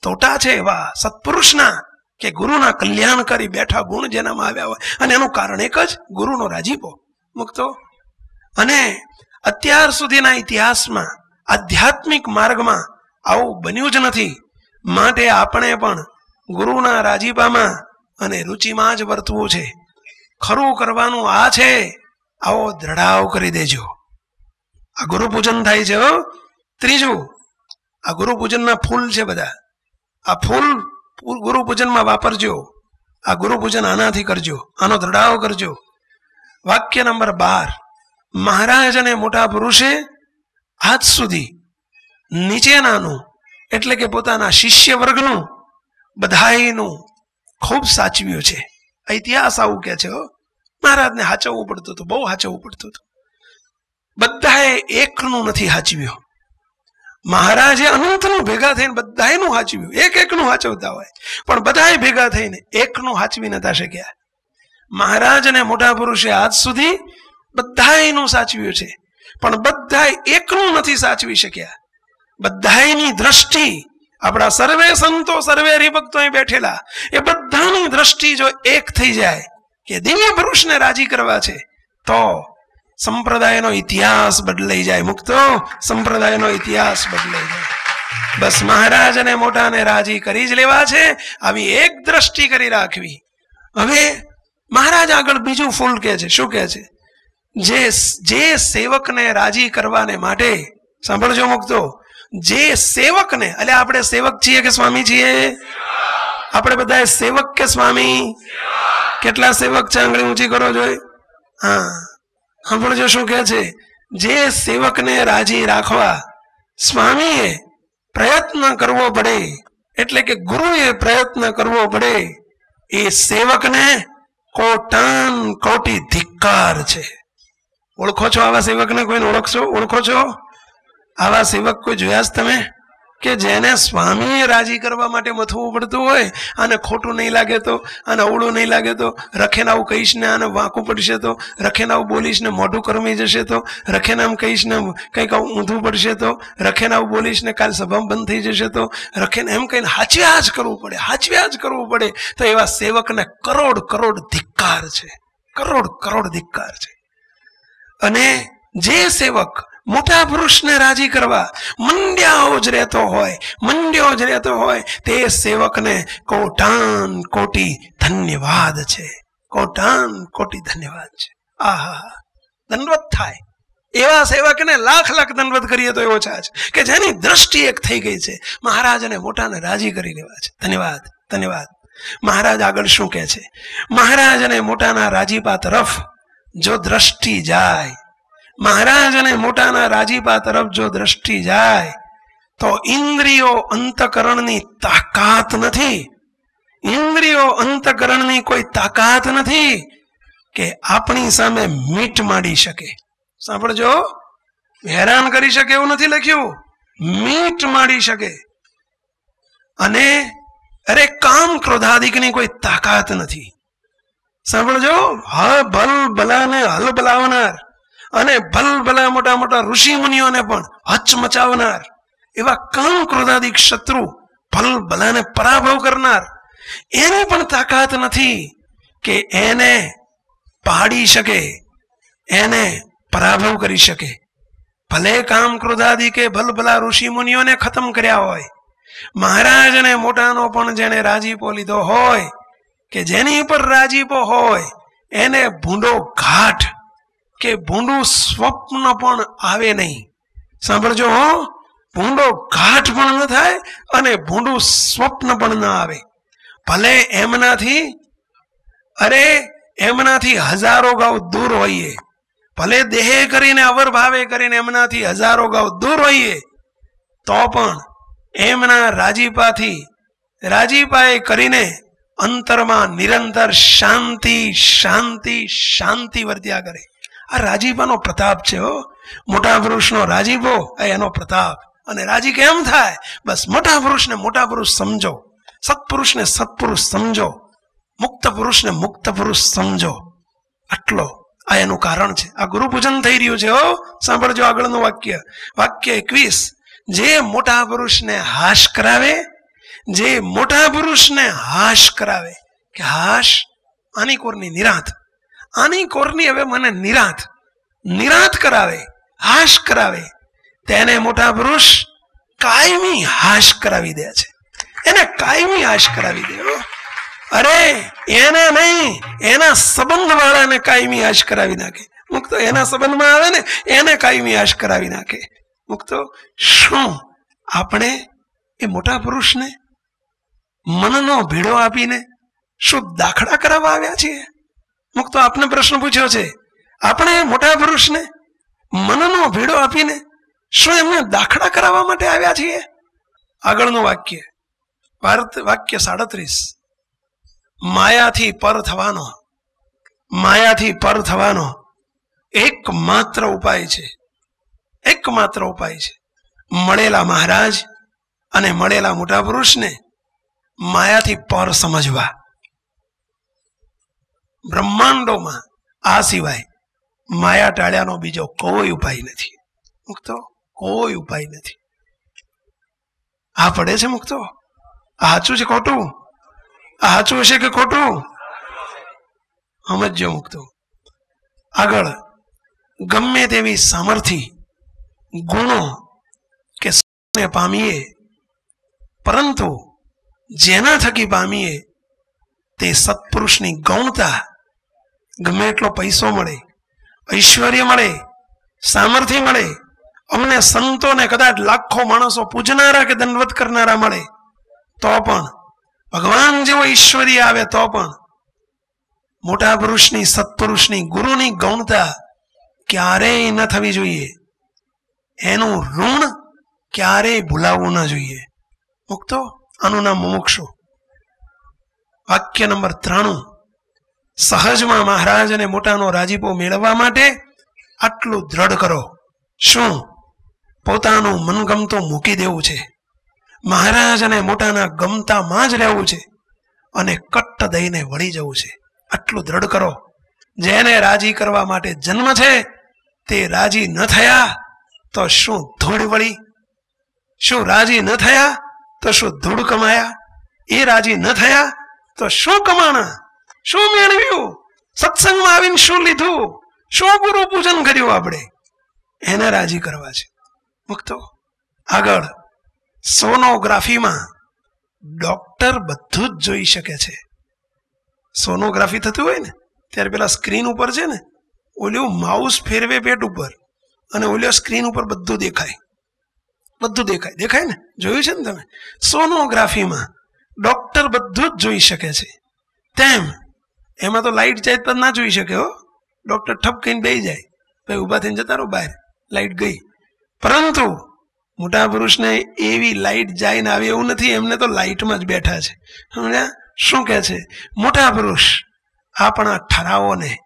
તોટા છે એવા સત્પુરુષના કે ગુરુના કલ્યાણકારી બેઠા ગુણ જેનામાં આવ્યા હોય. અને એનું કારણ એક જ, ગુરુનો રાજીપો. મુક્તો અને અત્યાર સુધીના ઇતિહાસમાં આધ્યાત્મિક માર્ગમાં આવું બન્યું જ નથી. માટે આપણે પણ ગુરુના રાજીપામાં અને રુચિમાં જ વર્તવું છે. ખરું કરવાનું આ છે. આવો દ્રઢાવ કરી દેજો. આ ગુરુ પૂજન થાય છે. ત્રીજું, આ ગુરુ પૂજનના ફૂલ છે બધા. આ ફૂલ ગુરુ પૂજનમાં વાપરજો. આ ગુરુ પૂજન આનાથી કરજો, આનો દ્રઢાવ કરજો. વાક્ય નંબર 12. મહારાજ અને મોટા પુરુષે આજ સુધી નીચેનાનું એટલે કે પોતાના શિષ્ય વર્ગનું બધાયનું ખૂબ સાચવ્યું છે. ઇતિહાસ આવું કે છે. મહારાજને હાચવવું પડતું હતું, બહુ હાચવવું પડતું હતું. બધાએ એકનું નથી હાચવ્યું. મહારાજે અનંતનું ભેગા થઈને બધાયનું હાચવ્યું. એક એકનું હાચવતા હોય પણ બધાએ ભેગા થઈને એકનું હાચવી નતા શક્યા. મહારાજ અને મોટા પુરુષે આજ સુધી બધાયનું સાચવ્યું છે પણ બધાય એકનું નથી સાચવી શક્યા. બધાયની દ્રષ્ટિ, આપણા સર્વે સંતો સર્વે હરિભક્તો અહીં બેઠેલા, એ બધાની દ્રષ્ટિ જો એક થઈ જાય કે દિવ્ય પુરુષને રાજી કરવા છે તો સંપ્રદાયનો ઇતિહાસ બદલાઈ જાય. મુક્તો સંપ્રદાયનો ઇતિહાસ બદલાઈ જાય. બસ મહારાજ અને મોટાને રાજી કરી જ લેવા છે. આવી એક દ્રષ્ટિ કરી રાખવી. હવે મહારાજ આગળ બીજું ફૂલ કહે છે. શું કહે છે? જે સેવકને રાજી કરવાને માટે, સાંભળજો મુક્તો, જે સેવકને, એટલે આપણે સેવક છીએ કે સ્વામી છીએ? આપણે બધા સેવક કે સ્વામી? કેટલા સેવક છે? આંગળી ઊંચી કરો જોઈએ. હા, સાંભળજો શું કહે છે? જે સેવકને રાજી રાખવા સ્વામીએ પ્રયત્ન કરવો પડે, એટલે કે ગુરુએ પ્રયત્ન કરવો પડે, એ સેવકને કોટાન કોટી ધિક્કાર છે. ઓળખો છો આવા સેવકને? કોઈને ઓળખો છો આવા સેવક? કોઈ જોયા છે તમે કે જેને સ્વામીએ રાજી કરવા માટે મથવું પડતું હોય? આને ખોટું નહીં લાગે તો, આને અવળું નહીં લાગે તો, રખેને આવું કહીશ ને આને વાંકું પડશે તો, રખેને આવું બોલીશ ને મોઢું કરમી જશે તો, રખેને આમ કહીશ ને કંઈક આવું ઊંધું પડશે તો, રખેને આવું બોલીશ ને કાલ સભા બંધ થઈ જશે તો, રખેને એમ કહીને હાચવ્યા જ કરવું પડે, હાચવ્યા જ કરવું પડે. તો એવા સેવકને કરોડ કરોડ ધિક્કાર છે. કરોડ કરોડ ધિક્કાર છે. અને જે સેવક મોટા પુરુષને રાજી કરવા મંડ્યો જ રહેતો હોય તે સેવકને કોટાન કોટી ધન્યવાદ છે. કોટાન કોટી ધન્યવાદ છે. આહા, દંડવત થાય. એવા સેવકને લાખ લાખ દંડવત કરીએ તો એવો છે કે જેની દ્રષ્ટિ એક થઈ ગઈ છે. મહારાજ અને મોટાને રાજી કરી લેવા છે. ધન્યવાદ, ધન્યવાદ. મહારાજ આગળ શું કહે છે? મહારાજ અને મોટાના રાજીપા તરફ જો દ્રષ્ટિ જાય, મહારાજ અને મોટાના રાજીપા તરફ જો દ્રષ્ટિ જાય તો ઇન્દ્રિયો અંતકરણની તાકાત નથી. ઇન્દ્રિયો અંતકરણની કોઈ તાકાત નથી કે આપણી સામે મીટ માંડી શકે. સાંભળજો, હેરાન કરી શકે એવું નથી લખ્યું, મીટ માંડી શકે. અને અરે કામ ક્રોધાદિકની કોઈ તાકાત નથી. સાંભળજો, ભલ ભલાને હલ બલાવનાર અને ભલ ભલા મોટા મોટા ઋષિ મુનિઓને પણ હચમચાવનાર એવા કામ ક્રોધાદિક શત્રુ, ભલ ભલાને પરાભવ કરનાર, એની પણ તાકાત નથી કે એને પાડી શકે, એને પરાભવ કરી શકે. ભલે કામ ક્રોધાદિકે ભલ ભલા ઋષિ મુનિઓને ખતમ કર્યા હોય, મહારાજ અને મોટાનો પણ જેને રાજીપો લીધો હોય, કે જેની પર રાજીપો હોય, એને ભૂંડો ઘાટ કે ભૂંડું સ્વપ્ન પણ આવે નહીં. સાંભળજો, ભૂંડો ઘાટ પણ ન થાય અને ભૂંડું સ્વપ્ન પણ ન આવે. ભલે એમનાથી હજારો ગાઉ દૂર હોઈએ, ભલે દેહે કરીને અવર ભાવે કરીને એમનાથી હજારો ગાઉ દૂર હોઈએ તો પણ એમના રાજીપાએ કરીને અંતરમાં નિરંતર શાંતિ શાંતિ શાંતિ વર્ત્યા કરે. આ રાજીપાનો પ્રતાપ છે. મોટા પુરુષનો રાજીપો એનો પ્રતાપ. અને રાજી કેમ થાય? બસ મોટા પુરુષને મોટા પુરુષ સમજો, સત્પુરુષને સત્પુરુષ સમજો, મુક્ત પુરુષને મુક્ત પુરુષ સમજો. આટલો આ એનું કારણ છે. આ ગુરુ પૂજન થઈ રહ્યું છે. સાંભળજો આગળનું વાક્ય 21. જે મોટા પુરુષને હાશ કરાવે, જે મોટા પુરુષને હાશ કરાવે, કે હાશ આની કોરની નિરાંત, આની કોરની હવે મને નિરાંત કરાવે, હાશ કરાવે, તેને મોટા પુરુષ કાયમી હાશ કરાવી દે છે. એને કાયમી હાશ કરાવી દે. અરે એને નહીં, એના સંબંધ વાળાને કાયમી હાશ કરાવી નાખે. મુક્તો એના સંબંધમાં આવે ને એને કાયમી હાશ કરાવી નાખે. મુક્તો શું આપણે એ મોટા પુરુષને મનનો ભેડો આપીને શું દાખલા કરાવવા આવ્યા છીએ? મુક્તો આપને પ્રશ્ન પૂછ્યો છે, આપણે મોટા પુરુષને મનનો ભેડો આપીને શું એમને દાખલા કરાવવા માટે આવ્યા છીએ? આગળનું વાક્ય 37. માયાથી પર થવાનો એકમાત્ર ઉપાય છે. મળેલા મહારાજ અને મળેલા મોટા પુરુષને માયાથી પર સમજવા. બ્રહ્માંડોમાં આ સિવાય માયા ટાળ્યાનો બીજો કોઈ ઉપાય નથી. મુક્તો કોઈ ઉપાય નથી. આ પડે છે મુક્તો? આ સાચું છે ખોટું? આ સાચું હશે કે ખોટું? સમજો મુક્તો. આગળ ગમે તેવી સામર્થ્ય ગુણો કે પામીએ, પરંતુ જેના થકી પામીએ તે સત્પુરુષની ગૌણતા. ગમે એટલો પૈસો મળે, ઐશ્વર્ય મળે, સામર્થ્ય મળે, અમને સંતોને કદાચ લાખો માણસો પૂજનારા કે દંડવત કરનારા મળે, તો પણ ભગવાન જેવો ઐશ્વર્ય આવે તો પણ મોટા પુરુષની, સત્પુરુષની, ગુરુની ગૌણતા ક્યારેય ન થવી જોઈએ. એનું ઋણ ક્યારેય ભૂલાવવું ન જોઈએ. મુક્તો આનું નામ મુમુક્ષુ. વાક્ય નંબર 93. સહજમાં મહારાજ અને મોટાનો રાજીપો મેળવવા માટે આટલું દ્રઢ કરો. શું? પોતાનું મનગમતું મૂકી દેવું છે, મહારાજ અને મોટાના ગમતામાં જ રહેવું છે અને કટ્ટ દઈને વળી જવું છે. આટલું દ્રઢ કરો. જેને રાજી કરવા માટે જન્મ છે તે રાજી ન થયા તો શું ધૂળ વળી? શું રાજી ન થયા તો શું ધૂળ કમાયા? એ રાજી ન થયા તો શું કમાણા? શું મેળવ્યું? સત્સંગમાં આવીને શું લીધું? શું ગુરુ પૂજન કર્યું? આપણે એને રાજી કરવા છે. મુક્તો આગળ સોનોગ્રાફીમાં ડોક્ટર બધું જ જોઈ શકે છે. સોનોગ્રાફી થતું હોય ને ત્યારે પેલા સ્ક્રીન ઉપર છે ને, ઓલું માઉસ ફેરવે પેટ ઉપર અને ઓલ્યો સ્ક્રીન ઉપર બધું દેખાય ને? જોયું છે ને તમે? સોનોગ્રાફીમાં ડોક્ટર બધું જ જોઈ શકે છે. તેમ એમાં તો લાઈટ જાય તો ના જોઈ શકે. ડોક્ટર ઠપ કહીને બેસી જાય, ભાઈ ઊભા થઈને જતા રહો બહાર, લાઈટ ગઈ. પરંતુ મોટા પુરુષને એવી લાઈટ જાય ને આવે એવું નથી. એમને તો લાઈટમાં જ બેઠા છે. સમજ્યા? શું કહે છે મોટા પુરુષ? આપણા ઠરાવોને,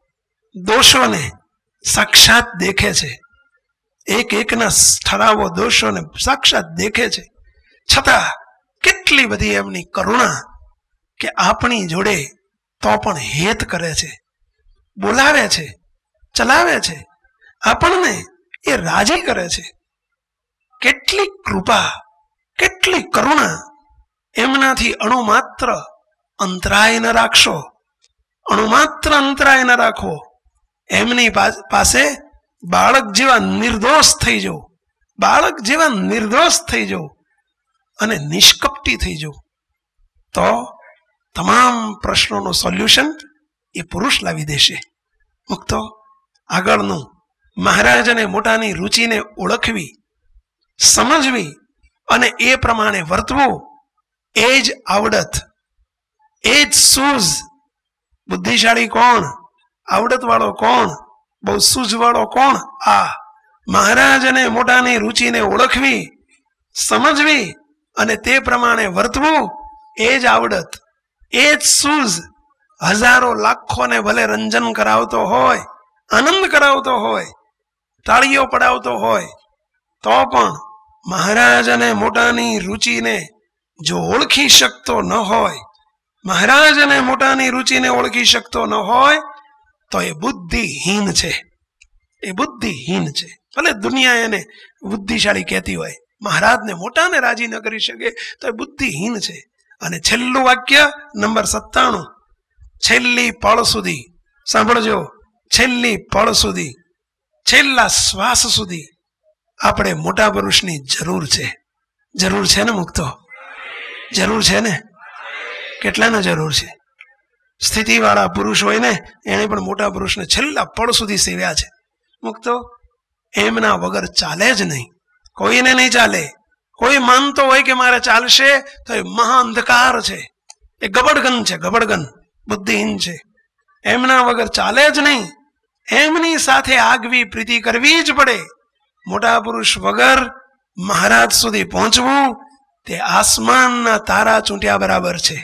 દોષોને સાક્ષાત દેખે છે. એક એકના ઠરાવો, દોષોને સાક્ષાત દેખે છે. છતાં કેટલી બધી એમની કરુણા કે આપણી જોડે તો પણ હેત કરે છે, બોલાવે છે, ચલાવે છે, આપણને એ રાજી કરે છે. કેટલી કૃપા, કેટલી કરુણા! એમનાથી અણુમાત્ર અંતરાય ન રાખશો, અણુમાત્ર અંતરાય ન રાખો. એમની પાસે બાળક જેવા નિર્દોષ થઈ જાઓ, બાળક જેવા નિર્દોષ થઈ જાઓ અને નિષ્કપટી થઈ જાઓ, તો તમામ પ્રશ્નોનું સોલ્યુશન એ પુરુષ લાવી દેશે. મુક્તો આગળનું મહારાજ અને મોટાની રુચિને ઓળખવી, સમજવી અને એ પ્રમાણે વર્તવું એ જ આવડત, એ જ સૂઝ. બુદ્ધિશાળી કોણ? આવડત વાળો કોણ? બહુ સૂઝવાળો કોણ? આ મહારાજ અને મોટાની રુચિને ઓળખવી, સમજવી અને તે પ્રમાણે વર્તવું, એ જ આવડત, એ જ સૂઝ. હજારો લાખોને ભલે રંજન કરાવતો હોય, આનંદ કરાવતો હોય, તાળીઓ પડાવતો હોય, તો પણ મહારાજ અને મોટાની રુચિને જો ઓળખી શકતો ન હોય, મહારાજ અને મોટાની રુચિને ઓળખી શકતો ન હોય, તો એ બુદ્ધિહીન છે. એ બુદ્ધિહીન છે. ભલે દુનિયા એને બુદ્ધિશાળી કહેતી હોય, મહારાજને મોટાને રાજી ન કરી શકે તો એ બુદ્ધિહીન છે. અને છેલ્લું વાક્ય નંબર 97, છેલ્લી પળ સુધી, સાંભળજો, છેલ્લી પળ સુધી, છેલ્લા શ્વાસ સુધી આપણે મોટા પુરુષની જરૂર છે. જરૂર છે ને મુક્તો? જરૂર છે ને? કેટલાને જરૂર છે? સ્થિતિવાળા પુરુષ હોય ને એને પણ મોટા પુરુષને છેલ્લા પળ સુધી સેવ્યા છે. મુક્તો એમના વગર ચાલે જ નહીં, કોઈને નહીં ચાલે. કોઈ માનતો હોય કે મારે ચાલશે તો એ મહા અંધકાર છે, એ ગબડગન છે, ગબડગન, બુદ્ધિહીન છે. એમના વગર ચાલે જ નહીં. એમની સાથે આગવી પ્રીતિ કરવી જ પડે. મોટા પુરુષ વગર મહારાજ સુધી પહોંચવું તે આસમાનના તારા ચૂંટ્યા બરાબર છે.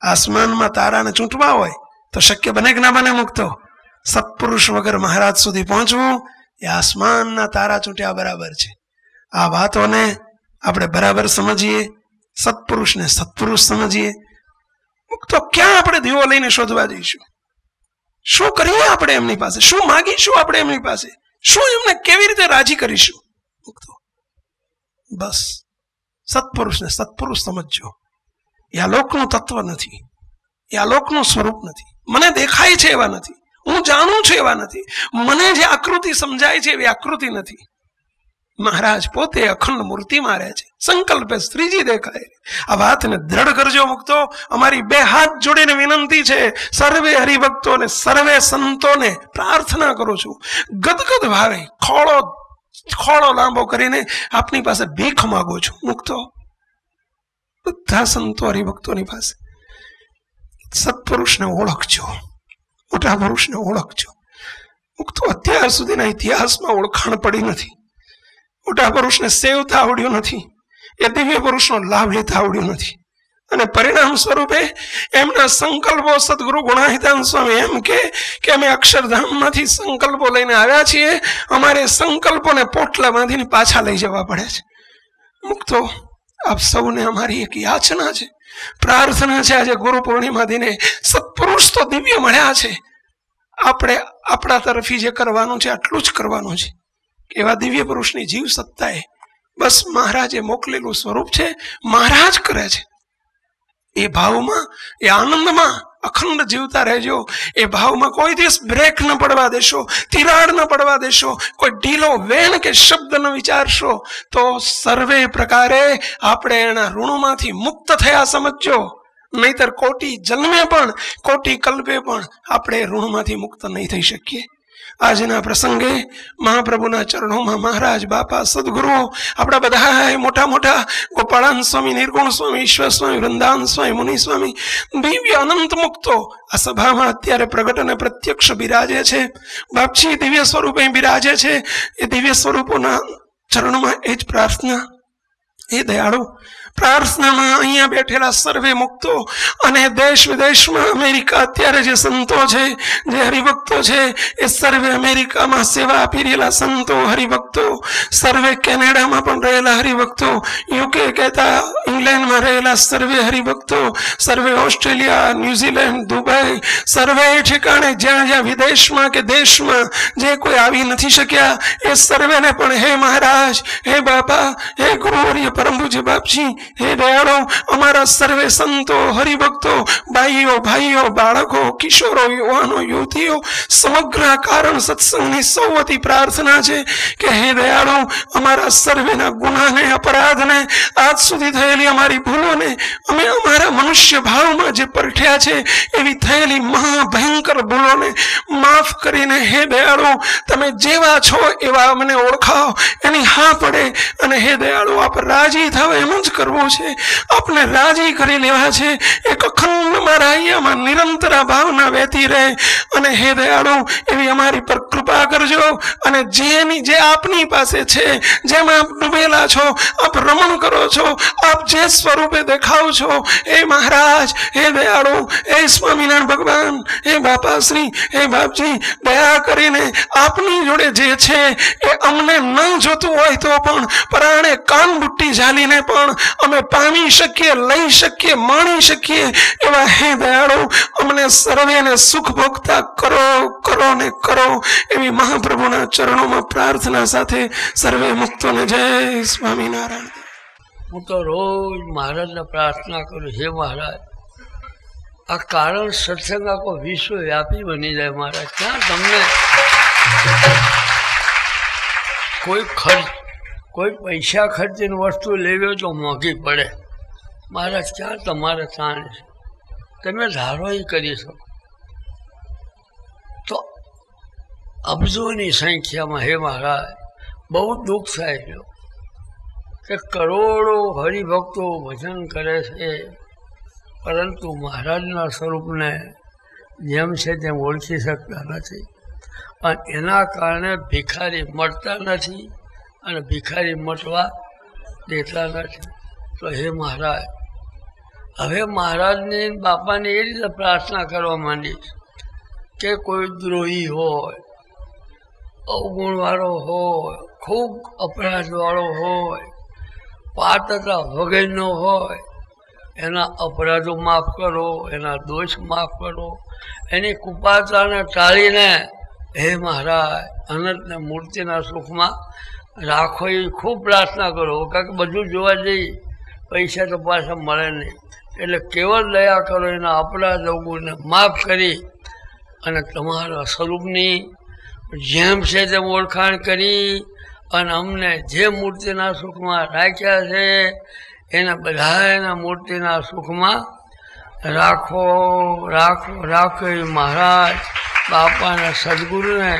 આસમાનમાં તારાને ચૂંટવા હોય તો શક્ય બને કે ના બને મુક્તો? સત્પુરુષ વગર મહારાજ સુધી પહોંચવું એ આસમાનના તારા ચૂંટ્યા બરાબર છે. આ વાતોને આપણે બરાબર સમજીએ, સત્પુરુષને સત્પુરુષ સમજીએ. મુક્તો ક્યાં આપણે દીવો લઈને શોધવા જઈશું? શું કરીએ આપણે એમની પાસે? શું માગીશું આપણે એમની પાસે? શું એમને કેવી રીતે રાજી કરીશું? મુક્તો બસ સત્પુરુષને સત્પુરુષ સમજજો. એ આ લોકનું તત્વ નથી, એ આ લોકનું સ્વરૂપ નથી. મને દેખાય છે એવા નથી, હું જાણું છું એવા નથી, મને જે આકૃતિ સમજાય છે એવી આકૃતિ નથી. મહારાજ પોતે અખંડ મૂર્તિમાં રહે છે, સંકલ્પે શ્રીજી દેખાય. આ વાતને દ્રઢ કરજો મુક્તો. અમારી બે હાથ જોડીને વિનંતી છે, સર્વે હરિભક્તોને, સર્વે સંતોને પ્રાર્થના કરું છું, ગદગદ ભાવે ખોળો લાંબો કરીને આપની પાસે ભીખ માગું છું. મુક્તો બધા સંતો હરિભક્તોની પાસે સત્પુરુષને ઓળખજો, મોટા પુરુષને ઓળખજો. મુક્તો અત્યાર સુધીના ઇતિહાસમાં ઓળખાણ પડી નથી. મોટા પુરુષને સેવતા આવડ્યું નથી, એ દિવ્ય પુરુષનો લાભ લેતા આવડ્યું નથી. અને પરિણામ સ્વરૂપે એમના સંકલ્પો સદગુરુ ગુણાહિતાન સ્વામી એમ કે અમે અક્ષરધામમાંથી સંકલ્પો લઈને આવ્યા છીએ, અમારે સંકલ્પોને પોટલા બાંધીને પાછા લઈ જવા પડે છે. મુક્તો આપ સૌને અમારી એક યાચના છે, પ્રાર્થના છે. આજે ગુરુ પૂર્ણિમા દિને સત્પુરુષ તો દિવ્ય મળ્યા છે, આપણે આપણા તરફી જે કરવાનું છે આટલું જ કરવાનું છે. એવા દિવ્ય પુરુષની જીવ સત્તાએ બસ મહારાજે મોકલેલું સ્વરૂપ છે, મહારાજ કરે છે. એ ભાવમાં, એ આનંદમાં અખંડ જીવતા રહેજો. એ ભાવમાં કોઈ દિવસ બ્રેક ન પડવા દેશો, તિરાડ ન પડવા દેશો, કોઈ ઢીલો વેણ કે શબ્દ ન વિચારશો તો સર્વે પ્રકારે આપણે એના ઋણમાંથી મુક્ત થયા સમજજો. નહીતર કોટી જન્મે પણ, કોટી કલ્પે પણ આપણે ઋણમાંથી મુક્ત નહીં થઈ શકીએ. આજના પ્રસંગે મહાપ્રભુના ચરણોમાં મહારાજ બાપા સદગુરુઓ આપણા બધા મોટા મોટા ગોપાળાન સ્વામી, નિર્ગુણ સ્વામી, ઈશ્વર સ્વામી, વૃંદાવન સ્વામી, મુનિ સ્વામી, દિવ્ય અનંત મુક્તો આ સભામાં અત્યારે પ્રગટ અને પ્રત્યક્ષ બિરાજે છે. બાપજી દિવ્ય સ્વરૂપે બિરાજે છે. એ દિવ્ય સ્વરૂપોના ચરણોમાં એ જ પ્રાર્થના. એ દયાળુ પ્રાર્થનામાં અહીંયા બેઠેલા સર્વે મુક્તો અને દેશ વિદેશમાં, અમેરિકા અત્યારે જે સંતો છે, જે હરિભક્તો છે, એ સર્વે અમેરિકામાં સેવા આપી રહેલા સંતો હરિભક્તો, સર્વે કેનેડામાં પણ રહેલા હરિભક્તો, યુકે કહેતા ઇંગ્લેન્ડમાં રહેલા સર્વે હરિભક્તો, સર્વે ઓસ્ટ્રેલિયા, ન્યુઝીલેન્ડ, દુબઈ, સર્વે ઠેકાણે જ્યાં જ્યાં વિદેશમાં કે દેશમાં જે કોઈ આવી નથી શક્યા એ સર્વેને પણ હે મહારાજ, હે બાપા, હે ગુરુવર્ય પરમ પૂજ્ય બાપજી, હે દયાળો, અમારા સર્વે સંતો હરિભક્તો, બાઈઓ, ભાઈઓ, બાળકો, કિશોરો, યુવાનો, યુવતીઓ, સમગ્ર કારણ સત્સંગની સૌ વતી પ્રાર્થના છે કે હે દયાળો, અમારા સર્વેના ગુનાને, અપરાધને, આજ સુધી થયેલી અમારી ભૂલોને, અમે અમારા મનુષ્ય ભાવમાં જે પરઠ્યા છે એવી થયેલી મહાભયંકર ભૂલોને માફ કરીને હે દયાળો, તમે જેવા છો એવા અમને ઓળખાવો, એની હા પડે. અને હે દયાળો, આપ રાજ રાજી થાવ એમ જ કરવું છે, આપને રાજી કરી લેવા છે। એક અખંડ મારા અહીંયામાં નિરંતર આ ભાવના વહેતી રહે। અને હે દયાળુ એવી અમારી પર કૃપા કરજો। અને જે આપની પાસે છે, જેમાં આપ ડૂબેલા છો, આપ રમણ કરો છો, આપ જે સ્વરૂપે દેખાવ છો, હે મહારાજ, હે દયાળુ, હે સ્વામિનારાયણ ભગવાન, હે બાપાશ્રી, હે બાપજી, દયા કરીને આપની જોડે જે છે એ અમને ન જોતું હોય તો પણ પરાણે કાન બુટ્ટી ઝાલીને પણ અમે પામી શકીએ, લઈ શકીએ, માણી શકીએ એવા હે દયાળુ અમને સર્વેને સુખ ભોગતા કરો કરો ને કરો એવી મહાપ્રભુના ચરણોમાં પ્રાર્થના સાથે સર્વે મુક્તોને જય સ્વામિનારાયણ। હું તો રોજ મહારાજને પ્રાર્થના કરું, હે મહારાજ આ કારણ સત્સંગ આખો વિશ્વવ્યાપી બની જાય મહારાજ। ક્યાં તમને કોઈ પૈસા ખર્ચીને વસ્તુ લેવી હોય તો મોંઘી પડે મહારાજ, ક્યાં તમારે તાણ છે, તમે ધારો એ કરી શકો। તો અબજોની સંખ્યામાં હે મહારાજ બહુ દુઃખ થાય છે કે કરોડો હરિભક્તો ભજન કરે છે, પરંતુ મહારાજના સ્વરૂપને જેમ છે તેમ ઓળખી શકતા નથી। અને એના કારણે ભિખારી મળતા નથી અને ભિખારી મટવા દેતા નથી। તો હે મહારાજ હવે મહારાજની બાપાની એ રીતે પ્રાર્થના કરવા માંડીશ કે કોઈ દ્રોહી હોય, અવગુણવાળો હોય, ખૂબ અપરાધવાળો હોય, પાत्रता વગરનો હોય, એના અપરાધો માફ કરો, એના દોષ માફ કરો, એની કુપાતાને ટાળીને હે મહારાજ અનંતને મૂર્તિના સુખમાં રાખો એ ખૂબ પ્રાર્થના કરો। કારણ કે બધું જોવા જઈએ પૈસા તો પાછા મળે નહીં, એટલે કેવળ દયા કરો, એના અપરાધ અવગુણને માફ કરી અને તમારા સ્વરૂપની જેમ છે તેમ ઓળખાણ કરી અને અમને જે મૂર્તિના સુખમાં રાખ્યા છે એના બધા એના મૂર્તિના સુખમાં રાખો રાખો રાખો એ મહારાજ બાપાના સદગુરુને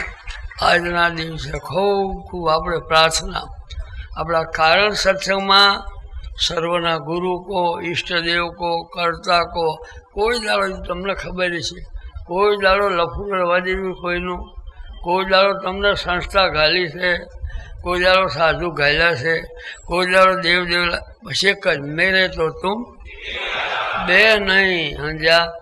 આજના દિવસે ખૂબ ખૂબ આપણે પ્રાર્થના આપણા કારણ સત્સંગમાં સર્વના ગુરુ કો, ઈષ્ટદેવ કો, કર્તા કો, કોઈ દાડો તમને ખબર છે, કોઈ દાડો લફું કરવા દેવી કોઈનું, કોઈ દાડો તમને સંસ્થા ઘાલી છે, કોઈ દાડો સાધુ ઘાલ્યા છે, કોઈ દાડો દેવ બસ એક જ મેરે તો તું બે નહીં સમજ્યા,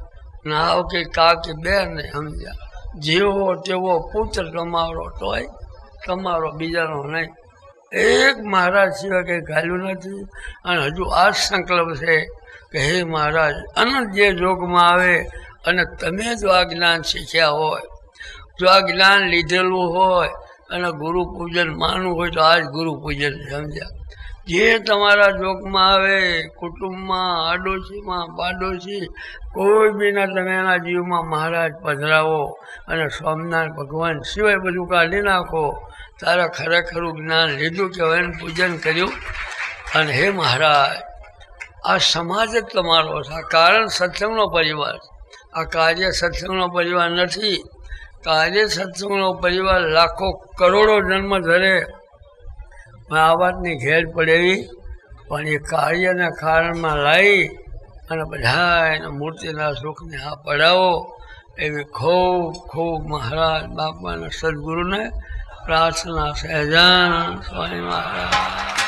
નાવ કે કા કે બે નહીં સમજ્યા, જેવો તેવો પુત્ર તમારો તોય તમારો બીજાનો નહીં। એક મહારાજ સિવાય કંઈ ઘાલ્યું નથી અને હજુ આ જ સંકલ્પ છે કે હે મહારાજ અનંત જે જોગમાં આવે અને તમે જો આ જ્ઞાન શીખ્યા હોય, જો આ જ્ઞાન લીધેલું હોય અને ગુરુ પૂજન માનવું હોય તો આ જ ગુરુ પૂજન સમજ્યા। જે તમારા જોગમાં આવે કુટુંબમાં, આડોશીમાં, પાડોશી કોઈ બીના તમે એના જીવમાં મહારાજ પધરાવો અને સ્વામિનારાયણ ભગવાન સિવાય બધું કાઢી નાખો, તારા ખરેખરું જ્ઞાન લીધું કહેવાય, એનું પૂજન કર્યું। અને હે મહારાજ આ સમાજ જ તમારો છે, આ કારણ સત્સંગનો પરિવાર, આ કાર્ય સત્સંગનો પરિવાર નથી। કાર્ય સત્સંગનો પરિવાર લાખો કરોડો જન્મ ધરે આ વાતની ઘેર પડેવી, પણ એ કાર્યને કારણમાં લાવી અને બધા એના મૂર્તિના સુખને આ પડાવો એવી ખૂબ ખૂબ મહારાજ બાપાના સદગુરુને પ્રાર્થના સહેજાન સ્વામી મહારાજ।